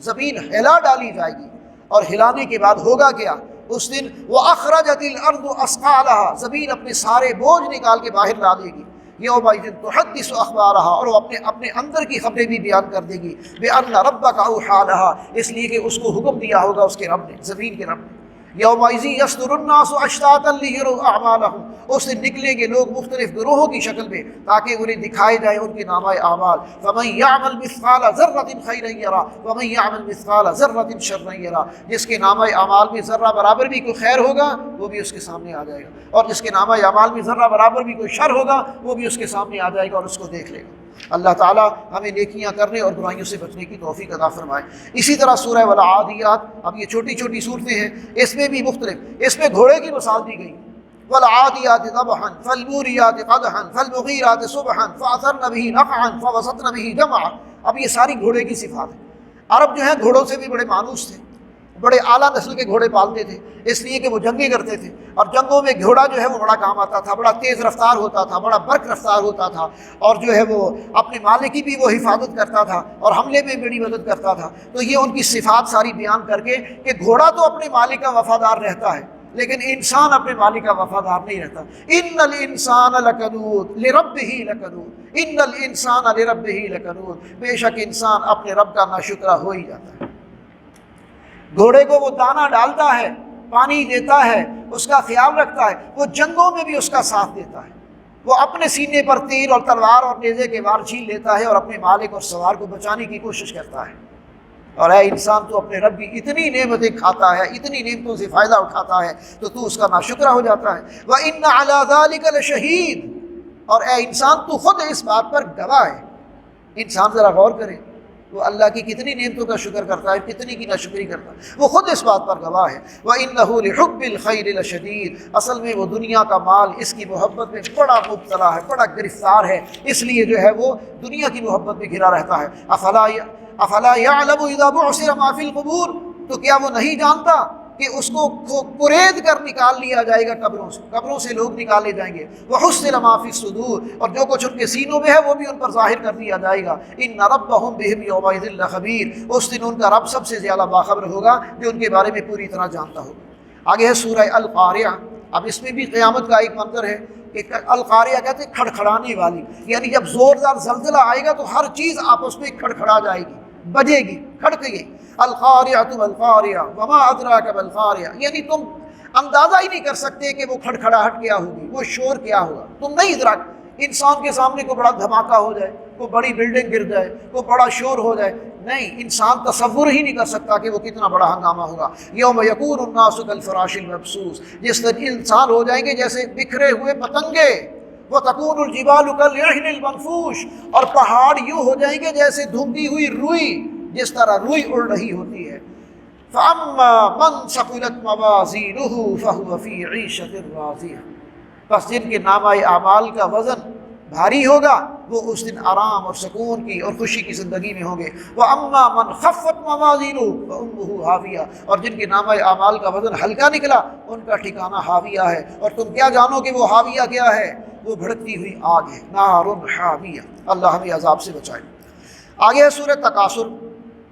زمین ہلا ڈالی جائے گی، اور ہلانے کے بعد ہوگا کیا؟ اس دن وَأَخْرَجَتِ الْأَرْضُ أَثْقَالَهَا، زمین اپنے سارے بوجھ نکال کے باہر لا دے گی۔ یومئذ تحدث اخبارها، اور وہ اپنے اندر کی خبریں بھی بیان کر دے گی، بِأَنَّ رَبَّكَ أَوْحَىٰ لَهَا، اس لیے کہ اس کو حکم دیا ہوگا اس کے رب نے، زمین کے رب نے۔ یومئذ یصدر الناس اشتاتا لیروا اعمالهم، اس دن نکلیں گے لوگ مختلف گروہوں کی شکل میں تاکہ انہیں دکھائے جائے ان کے نامہ اعمال۔ فمن یعمل مثقال ذرۃ خیرا یرہ ومن یعمل مثقال ذرۃ شرا یرہ، جس کے نامہ اعمال میں ذرہ برابر بھی کوئی خیر ہوگا وہ بھی اس کے سامنے آ جائے گا، اور جس کے نامہ اعمال میں ذرہ برابر بھی کوئی شر ہوگا وہ بھی اس کے سامنے آ جائے گا اور اس کو دیکھ لے گا۔ اللہ تعالیٰ ہمیں نیکیاں کرنے اور برائیوں سے بچنے کی توفیق عطا فرمائے۔ اسی طرح سورہ والعادیات، اب یہ چھوٹی چھوٹی صورتیں ہیں، اس میں بھی مختلف، اس میں گھوڑے کی مثال دی گئی، والعادیات ضبحا فالموریات قدحا فالمغیرات صبحا فاثرن به نقعا فوسطن به جمعا۔ اب یہ ساری گھوڑے کی صفات ہیں۔ عرب جو ہیں گھوڑوں سے بھی بڑے مانوس تھے، بڑے اعلیٰ نسل کے گھوڑے پالتے تھے، اس لیے کہ وہ جنگیں کرتے تھے، اور جنگوں میں گھوڑا جو ہے وہ بڑا کام آتا تھا، بڑا تیز رفتار ہوتا تھا، بڑا برق رفتار ہوتا تھا، اور جو ہے وہ اپنے مالک کی بھی وہ حفاظت کرتا تھا اور حملے میں بڑی مدد کرتا تھا۔ تو یہ ان کی صفات ساری بیان کر کے کہ گھوڑا تو اپنے مالک کا وفادار رہتا ہے لیکن انسان اپنے مالک کا وفادار نہیں رہتا۔ ان الانسان لکنود لربہ لکنود، ان الانسان لربہ لکنود، بے شک انسان اپنے رب کا ناشکرہ ہو ہی جاتا ہے۔ گھوڑے کو وہ دانہ ڈالتا ہے، پانی دیتا ہے، اس کا خیال رکھتا ہے، وہ جنگوں میں بھی اس کا ساتھ دیتا ہے، وہ اپنے سینے پر تیر اور تلوار اور نیزے کے وار چھین لیتا ہے اور اپنے مالک اور سوار کو بچانے کی کوشش کرتا ہے۔ اور اے انسان، تو اپنے رب کی اتنی نعمتیں کھاتا ہے، اتنی نعمتوں سے فائدہ اٹھاتا ہے، تو اس کا ناشکرہ ہو جاتا ہے۔ وَإِنَّ عَلَىٰ ذَلِكَ لَشَهِيدٌ، اور اے انسان تو خود اس بات پر گواہ ہے۔ انسان ذرا غور کرے، وہ اللہ کی کتنی نعمتوں کا شکر کرتا ہے، کتنی کی ناشکری کرتا ہے، وہ خود اس بات پر گواہ ہے۔ وَإِنَّهُ لِحُبِّ الْخَيْرِ لَشَدِيدٌ، اصل میں وہ دنیا کا مال اس کی محبت میں بڑا مبتلا ہے، بڑا گرفتار ہے، اس لیے جو ہے وہ دنیا کی محبت میں گھرا رہتا ہے۔ افلا یعلم اذا بعثر ما فی القبور، تو کیا وہ نہیں جانتا کہ اس کو قرید کر نکال لیا جائے گا قبروں سے لوگ نکالے جائیں گے۔ وحصل ما فی الصدور، اور جو کچھ ان کے سینوں میں ہے وہ بھی ان پر ظاہر کر دیا جائے گا۔ ان ربهم بهم یومئذ لخبیر، اس دن ان کا رب سب سے زیادہ باخبر ہوگا، جو ان کے بارے میں پوری طرح جانتا ہوگا۔ آگے ہے سورہ القاریہ۔ اب اس میں بھی قیامت کا ایک منظر ہے کہ القاریہ کہتے ہیں کھڑکھڑانے والی، یعنی جب زوردار زلزلہ آئے گا تو ہر چیز آپس میں کھڑکھڑا جائے گی، بجے گی، کھڑکے گی۔ القاریہ والقاریہ وما ادراک بالقاریہ، یعنی تم اندازہ ہی نہیں کر سکتے کہ وہ کھڑکھڑاہٹ کیا ہوگی، وہ شور کیا ہوگا، تم نہیں ادراک۔ انسان کے سامنے کوئی بڑا دھماکہ ہو جائے، کوئی بڑی بلڈنگ گر جائے، کوئی بڑا شور ہو جائے، نہیں، انسان تصور ہی نہیں کر سکتا کہ وہ کتنا بڑا ہنگامہ ہوگا۔ یوم یکون الناس کالفراش المبثوث، جس طرح انسان ہو جائیں گے جیسے بکھرے ہوئے پتنگے۔ وتکون الجبال کالعہن المنفوش، اور پہاڑ یوں ہو جائیں گے جیسے دھندی ہوئی روئی، جس طرح روئی اڑ رہی ہوتی ہے۔ فَأَمَّا مَنْ ثَقُلَتْ مَوَازِينُهُ فَهُوَ فِي عِيشَةٍ رَاضِيَةٍ، بس جن کے نامہ اعمال کا وزن بھاری ہوگا وہ اس دن آرام اور سکون کی اور خوشی کی زندگی میں ہوں گے۔ وَأَمَّا مَنْ خَفَّتْ مَوَازِينُهُ فَأُمُّهُ هَاوِيَةٌ، اور جن کے نامہ اعمال کا وزن ہلکا نکلا ان کا ٹھکانہ ہاویہ ہے۔ اور تم کیا جانو کہ وہ ہاویہ کیا ہے؟ وہ بھڑکتی ہوئی آگ ہے، نار حامیہ۔ اللہ ہمیں عذاب سے بچائے۔ آگے ہے سورہ تکاثر۔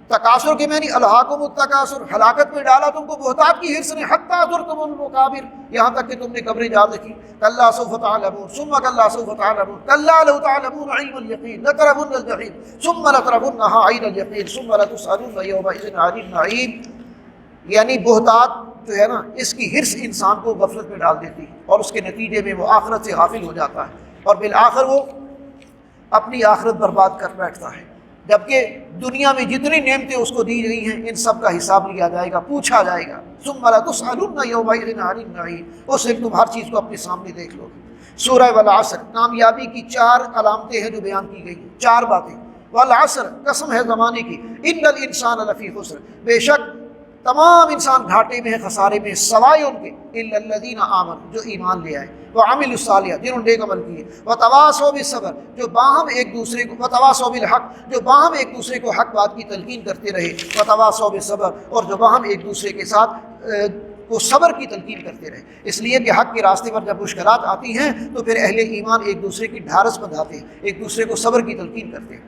تکاثر کے معنی الہاکم التکاثر، ہلاکت میں ڈالا تم کو بہتات کی حرص نے، حتی زرتم المقابر، یہاں تک کہ تم نے قبریں جا دیکھی۔ کلا سوف تعلمون ثم کلا سوف تعلمون کلا لو تعلمون علم الیقین لترون الجحیم ثم لترونها عین الیقین ثم لتسألن یومئذ عن النعیم۔ یعنی بہتات جو ہے نا، اس کی حرص انسان کو غفلت میں ڈال دیتی ہے اور اس کے نتیجے میں وہ آخرت سے غافل ہو جاتا ہے اور بالآخر وہ اپنی آخرت برباد کر بیٹھتا ہے۔ جبکہ دنیا میں جتنی نعمتیں اس کو دی گئی ہیں ان سب کا حساب لیا جائے گا، پوچھا جائے گا۔ ثم لتسألن یومئذ عن النعیم، اس دن تم ہر چیز کو اپنے سامنے دیکھ لو گے۔ سورہ والعصر، کامیابی کی 4 علامتیں ہیں جو بیان کی گئی ہیں، 4 باتیں۔ والعصر، قسم ہے زمانے کی، ان الانسان لفی خسر، بے شک تمام انسان گھاٹے میں ہے، خسارے میں، سوائے ان کے الا الذین آمنوا، جو ایمان لے آئے، وعملوا الصالحات، جنہوں نے نیک عمل کیے، وتواصوا بالصبر، جو باہم ایک دوسرے کو، وتواصوا بالحق، جو باہم ایک دوسرے کو حق بات کی تلقین کرتے رہے، وتواصوا بالصبر، اور جو باہم ایک دوسرے کے ساتھ کو صبر کی تلقین کرتے رہے۔ اس لیے کہ حق کے راستے پر جب مشکلات آتی ہیں تو پھر اہل ایمان ایک دوسرے کی ڈھارس بندھاتے ہیں، ایک دوسرے کو صبر کی تلقین کرتے ہیں۔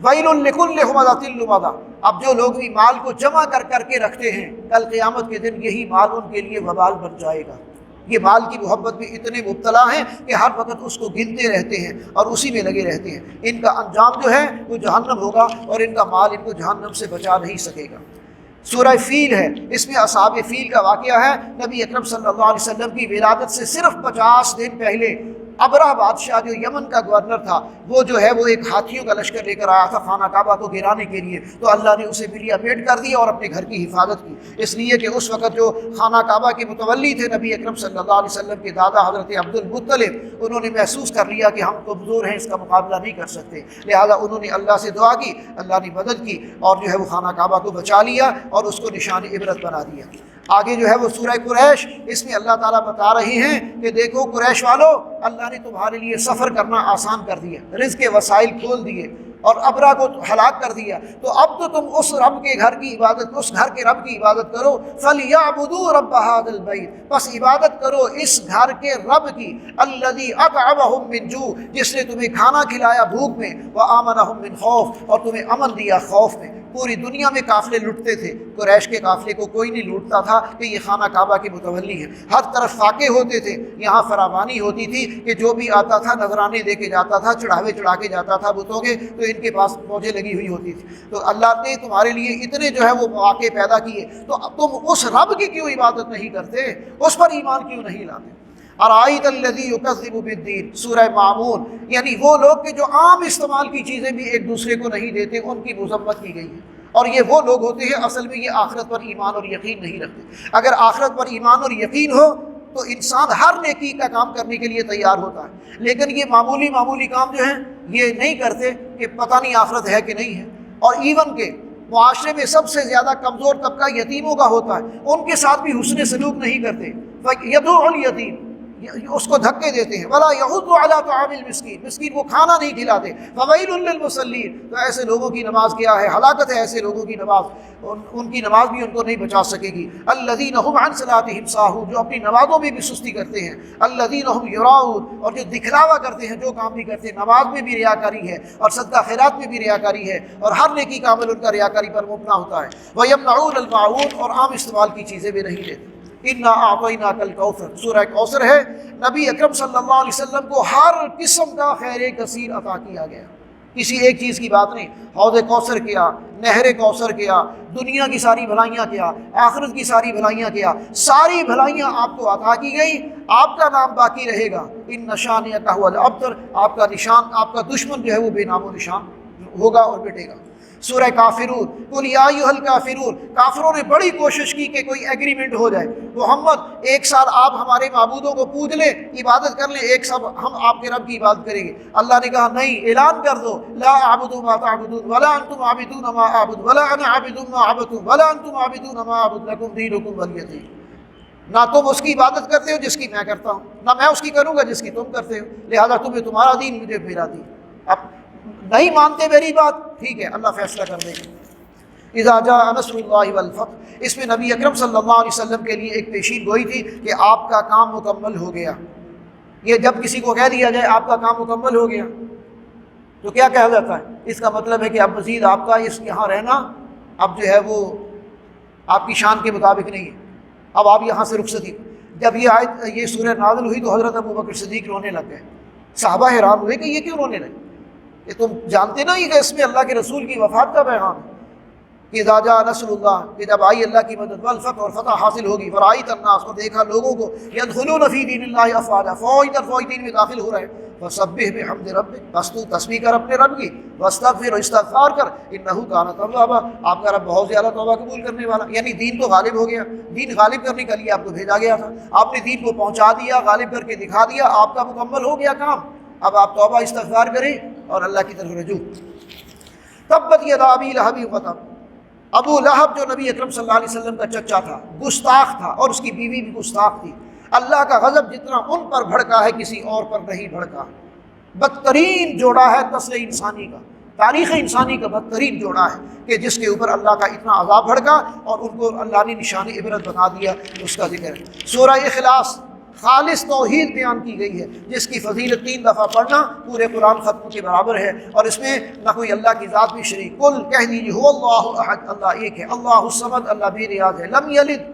وَيْلٌ لِكُلِّ هُمَزَةٍ لُمَزَةٍ، اب جو لوگ بھی مال کو جمع کر کر کے رکھتے ہیں، کل قیامت کے دن یہی مال ان کے لیے وبال بن جائے گا۔ یہ مال کی محبت میں اتنے مبتلا ہیں کہ ہر وقت اس کو گنتے رہتے ہیں اور اسی میں لگے رہتے ہیں۔ ان کا انجام جو ہے وہ جہنم ہوگا اور ان کا مال ان کو جہنم سے بچا نہیں سکے گا۔ سورہ فیل ہے، اس میں اصحاب فیل کا واقعہ ہے۔ نبی اکرم صلی اللہ علیہ وسلم کی ولادت سے صرف 50 دن پہلے ابرہ بادشاہ جو یمن کا گورنر تھا، وہ جو ہے وہ ایک ہاتھیوں کا لشکر لے کر آیا تھا خانہ کعبہ کو گرانے کے لیے، تو اللہ نے اسے بلیا پیٹ کر دیا اور اپنے گھر کی حفاظت کی، اس لیے کہ اس وقت جو خانہ کعبہ کے متولی تھے نبی اکرم صلی اللہ علیہ وسلم کے دادا حضرت عبد المطلب، انہوں نے محسوس کر لیا کہ ہم کمزور ہیں، اس کا مقابلہ نہیں کر سکتے، لہذا انہوں نے اللہ سے دعا کی، اللہ نے مدد کی اور جو ہے وہ خانہ کعبہ کو بچا لیا اور اس کو نشان عبرت بنا دیا۔ آگے جو ہے وہ سورہ قریش، اس میں اللہ تعالیٰ بتا رہے ہیں کہ دیکھو قریش والو، اللہ نے تمہارے لیے سفر کرنا آسان کر دیا، رزق کے وسائل کھول دیے اور ابرہ کو ہلاک کر دیا، تو اب تو تم اس رب کے گھر کی عبادت، اس گھر کے رب کی عبادت کرو۔ فَلْيَعْبُدُوا رَبَّ هَٰذَا الْبَيْتِ، بس عبادت کرو اس گھر کے رب کی، الَّذِي أَطْعَمَهُم مِّن جُوعٍ، جس نے تمہیں کھانا کھلایا بھوک میں، وَآمَنَهُم مِّن خَوْفٍ، اور تمہیں امن دیا خوف میں۔ پوری دنیا میں قافلے لٹتے تھے، قریش کے قافلے کو کوئی نہیں لوٹتا تھا کہ یہ خانہ کعبہ کے متولی ہے، ہر طرف فاقے ہوتے تھے، یہاں فراوانی ہوتی تھی کہ جو بھی آتا تھا نذرانے دے کے جاتا تھا، چڑھاوے چڑھا کے جاتا تھا بتوں کے، تو ان کے پاس فوجیں لگی ہوئی ہوتی تھی۔ تو اللہ نے تمہارے لیے اتنے جو ہے وہ مواقع پیدا کیے، تو تم اس رب کی کیوں عبادت نہیں کرتے، اس پر ایمان کیوں نہیں لاتے؟ ارائیت الذی یکذب بالدین، سورہ مامون، یعنی وہ لوگ کہ جو عام استعمال کی چیزیں بھی ایک دوسرے کو نہیں دیتے، ان کی مذمت کی گئی ہے۔ اور یہ وہ لوگ ہوتے ہیں اصل میں یہ آخرت پر ایمان اور یقین نہیں رکھتے۔ اگر آخرت پر ایمان اور یقین ہو تو انسان ہر نیکی کا کام کرنے کے لیے تیار ہوتا ہے، لیکن یہ معمولی کام جو ہیں یہ نہیں کرتے کہ پتہ نہیں آخرت ہے کہ نہیں ہے۔ اور ایون کہ معاشرے میں سب سے زیادہ کمزور طبقہ یتیموں کا ہوتا ہے، ان کے ساتھ بھی حسن سلوک نہیں کرتے، یدعو الیتیم، اس کو دھکے دیتے ہیں، ولا یحض علی طعام المسکین، مسکین کو کھانا نہیں کھلاتے، فویل للمصلین، تو ایسے لوگوں کی نماز کیا ہے، ہلاکت ہے ایسے لوگوں کی نماز، ان کی نماز بھی ان کو نہیں بچا سکے گی۔ الذین هم عن صلاتهم ساہون، جو اپنی نمازوں میں بھی سستی کرتے ہیں، الذین هم یراؤون، اور جو دکھلاوا کرتے ہیں، جو کام بھی کرتے ہیں، نماز میں بھی ریاکاری ہے اور صدقہ خیرات میں بھی ریاکاری ہے، اور ہر نیکی کا عمل ان کا ریاکاری پر مبنا ہوتا ہے۔ ویمنعون الماعون، اور عام استعمال کی چیزیں بھی نہیں لیتے۔ انا اعطیناک الکوثر، سورہ کوثر ہے، نبی اکرم صلی اللہ علیہ وسلم کو ہر قسم کا خیر کثیر عطا کیا گیا، کسی ایک چیز کی بات نہیں۔ حوض کوثر کیا، نہر کوثر کیا، دنیا کی ساری بھلائیاں کیا، آخرت کی ساری بھلائیاں کیا، ساری بھلائیاں آپ کو عطا کی گئی، آپ کا نام باقی رہے گا۔ ان شانئک ھو الابتر، آپ کا نشان، آپ کا دشمن جو ہے وہ بے نام و نشان ہوگا اور مٹے گا۔ سورہ کافرون، قل یا ایھا الکافرون، کافروں نے بڑی کوشش کی کہ کوئی ایگریمنٹ ہو جائے، محمد ایک سال آپ ہمارے معبودوں کو پوج لیں، عبادت کر لیں، ایک سال ہم آپ کے رب کی عبادت کریں گے۔ اللہ نے کہا نہیں، اعلان کر دو، لا اعبد ما تعبدون ولا انتم عابدون ما اعبد ولا انا عابد ما عبدتم ولا انتم عابدون ما اعبد لکم دینکم ولی دین۔ نہ تم اس کی عبادت کرتے ہو جس کی میں کرتا ہوں، نہ میں اس کی کروں گا جس کی تم کرتے ہو، لہذا تمہیں تمہارا دین، مجھے میرا دین۔ اب نہیں مانتے میری بات، ٹھیک ہے، اللہ فیصلہ کر دے گا۔ اذا جاء نصر اللہ والفتح، اس میں نبی اکرم صلی اللہ علیہ وسلم کے لیے ایک پیشین گوئی تھی کہ آپ کا کام مکمل ہو گیا۔ یہ جب کسی کو کہہ دیا جائے آپ کا کام مکمل ہو گیا تو کیا کہا جاتا ہے؟ اس کا مطلب ہے کہ اب مزید آپ کا اس یہاں رہنا اب جو ہے وہ آپ کی شان کے مطابق نہیں ہے، اب آپ یہاں سے رخصتی۔ جب یہ آیت، یہ سورہ نازل ہوئی تو حضرت ابوبکر صدیق رونے لگ گئے، صحابہ حیران ہوئے کہ یہ کیوں رونے لگے، کہ تم جانتے نا یہ کہ اس میں اللہ کے رسول کی وفات کا پیغام ہے کہ اذا جاء نصر اللہ، کہ جب آئی اللہ کی مدد، والفتح، اور فتح حاصل ہوگی، ورأیت الناس، اور دیکھا لوگوں کو، يدخلون فی دین اللہ افواجا، فوج در فوج دین میں داخل ہو رہے ہیں، فسبح بحمد ربک، بس تو تسبیح کر اپنے رب کی، واستغفر، استغفار کر، انہ کان توابا، آپ کا رب بہت زیادہ توبہ قبول کرنے والا۔ یعنی دین تو غالب ہو گیا، دین غالب کرنے کے لیے آپ کو بھیجا گیا تھا، آپ نے دین کو پہنچا دیا، غالب کر کے دکھا دیا، آپ کا مکمل ہو گیا کام، اب آپ توبہ استغفار کریں اور اللہ کی طرف رجوع۔ تبت یدا ابی لہب وتب، ابو لہب جو نبی اکرم صلی اللہ علیہ وسلم کا چچا تھا، گستاخ تھا، اور اس کی بیوی بھی گستاخ تھی۔ اللہ کا غضب جتنا ان پر بھڑکا ہے کسی اور پر نہیں بھڑکا۔ بدترین جوڑا ہے نسل انسانی کا، تاریخ انسانی کا بدترین جوڑا ہے کہ جس کے اوپر اللہ کا اتنا عذاب بھڑکا اور ان کو اللہ نے نشان عبرت بنا دیا، اس کا ذکر ہے۔ سورہ اخلاص، خالص توحید بیان کی گئی ہے، جس کی فضیلت 3 دفعہ پڑھنا پورے قرآن ختم کے برابر ہے، اور اس میں نہ کوئی اللہ کی ذات بھی شریک۔ قل، کہہ دیجیے، هو اللہ احد، اللہ ایک ہے، اللہ الصمد، اللہ بے نیاز ہے، لم یلد،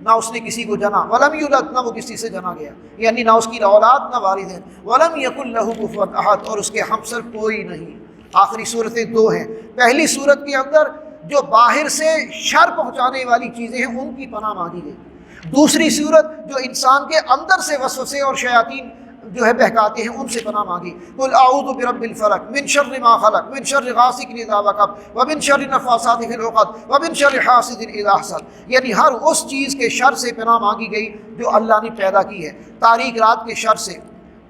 نہ اس نے کسی کو جنا، ولم یولد، نہ وہ کسی سے جنا گیا، یعنی نہ اس کی اولاد نہ والد ہے، ولم یکن لہ کفوا احد، اور اس کے ہمسر کوئی نہیں۔ آخری صورتیں 2 ہیں، پہلی صورت کے اندر جو باہر سے شر پہنچانے والی چیزیں ہیں ان کی پناہ مانگی گئی، دوسری صورت جو انسان کے اندر سے وسوسے اور شیاطین جو ہے بہکاتے ہیں ان سے پناہ مانگی۔ قل اعوذ برب الفلق من شر ما خلق من شر غاسق اذا وقب ومن شر النفاثات في العقد ومن شر حاسد اذا حسد، یعنی ہر اس چیز کے شر سے پناہ مانگی گئی جو اللہ نے پیدا کی ہے، تاریک رات کے شر سے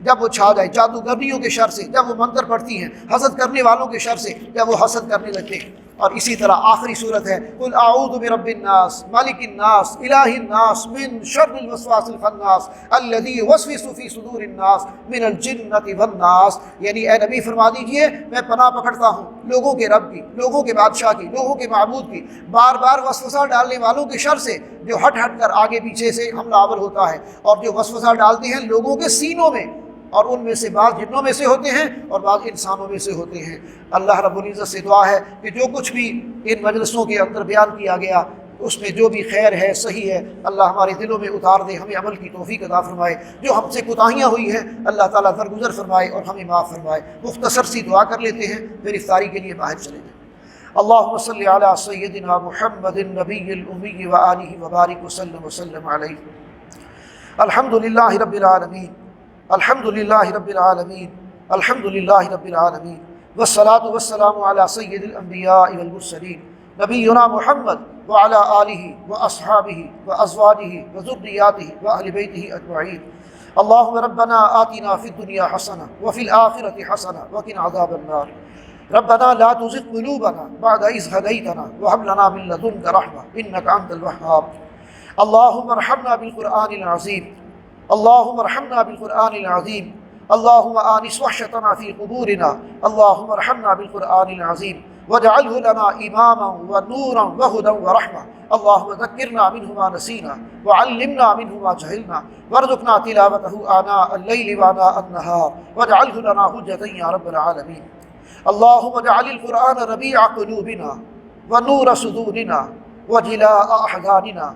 جب وہ چھا جائے، جادوگرنیوں کے شر سے جب وہ منتر پڑھتی ہیں، حسد کرنے والوں کے شر سے جب وہ حسد کرنے لگتے ہیں، اور اسی طرح آخری صورت ہے قل اعوذ برب الناس ملک الناس الہ الناس من شر الوسواس الخناس الذی یوسوس فی صدور الناس من الجنۃ والناس، یعنی اے نبی فرما دیجئے میں پناہ پکڑتا ہوں لوگوں کے رب کی، لوگوں کے بادشاہ کی، لوگوں کے معبود کی، بار بار وسوسہ ڈالنے والوں کے شر سے جو ہٹ ہٹ کر آگے پیچھے سے حملہ آور ہوتا ہے، اور جو وسوسہ ڈالتے ہیں لوگوں کے سینوں میں اور ان میں سے بعض جنوں میں سے ہوتے ہیں اور بعض انسانوں میں سے ہوتے ہیں۔ اللہ رب العزت سے دعا ہے کہ جو کچھ بھی ان مجلسوں کے اندر بیان کیا گیا اس میں جو بھی خیر ہے، صحیح ہے، اللہ ہمارے دلوں میں اتار دے، ہمیں عمل کی توفیق عطا فرمائے۔ جو ہم سے کوتاہیاں ہوئی ہیں اللہ تعالیٰ درگزر فرمائے اور ہمیں معاف فرمائے۔ مختصر سی دعا کر لیتے ہیں، پھر افطاری کے لیے باہر چلے جائیں۔ اللہم صلی علی سیدنا محمد النبی الامی وآلہ وبارک وسلم علیہ۔ الحمد للہ رب العالمین، الحمد للہ رب العالمین، الحمد للہ رب العالمین، والصلاة والسلام علی سید الانبیاء والمرسلین نبینا محمد وعلی آلہ واصحابہ وازواجہ وذریاتہ واہل بیتہ اجمعین۔ اللہم ربنا آتنا فی الدنیا حسنہ وفی الآخرۃ حسنہ وقنا عذاب النار۔ ربنا لا تزغ قلوبنا بعد إذ هديتنا وهب لنا من لدنك رحمة إنك أنت الوهاب۔ اللهم ارحمنا بالقرآن العظيم، اللهم ارحمنا بالقرآن العظيم، اللهم آنس وحشتنا في قبورنا، اللهم ارحمنا بالقرآن العظيم واجعله لنا إماما ونورا وهدى ورحمة، اللهم ذكرنا منه ما نسينا وعلمنا منه ما جهلنا وارزقنا تلاوته آناء الليل وآناء النهار واجعله لنا حجة يا رب العالمين۔ اللهم اجعل القرآن ربيع قلوبنا ونور صدورنا وجلاء أحزاننا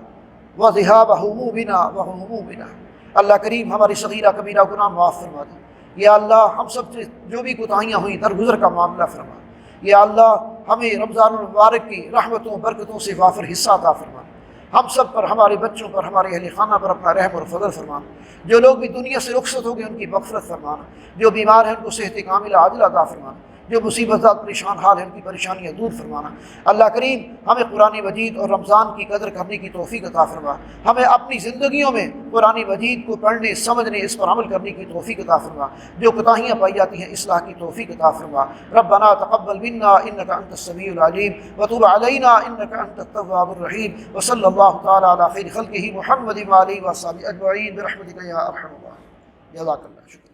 وذهاب همومنا وهمومنا۔ اللہ کریم ہماری صغیرہ کبیرہ گناہ معاف فرما دے۔ یا اللہ ہم سب سے جو بھی کوتاہیاں ہوئیں درگزر کا معاملہ فرما۔ یا اللہ ہمیں رمضان المبارک کی رحمتوں برکتوں سے وافر حصہ عطا فرما۔ ہم سب پر، ہمارے بچوں پر، ہمارے اہل خانہ پر اپنا رحم اور فضل فرمانا۔ جو لوگ بھی دنیا سے رخصت ہو گئے ان کی مغفرت فرمانا۔ جو بیمار ہیں ان کو صحت کاملہ عاجلہ عطا فرمانا۔ جو مصیبت زاد پریشان حال ہیں ان کی پریشانیاں دور فرمانا۔ اللہ کریم ہمیں قرآن مجید اور رمضان کی قدر کرنے کی توفیق عطا فرما۔ ہمیں اپنی زندگیوں میں قرآن مجید کو پڑھنے، سمجھنے، اس پر عمل کرنے کی توفیق عطا فرما۔ جو کوتاہیاں پائی جاتی ہیں اصلاح کی توفیق عطا فرما۔ ربنا تقبل منا انک انت السمیع العلیم وتب علینا انک انت التواب الرحیم، وصلی اللہ تعالی علی خیر خلقہ محمد وآلہ وصحبہ اجمعین برحمتک یا ارحم الراحمین۔ جزاک اللہ، شکریہ۔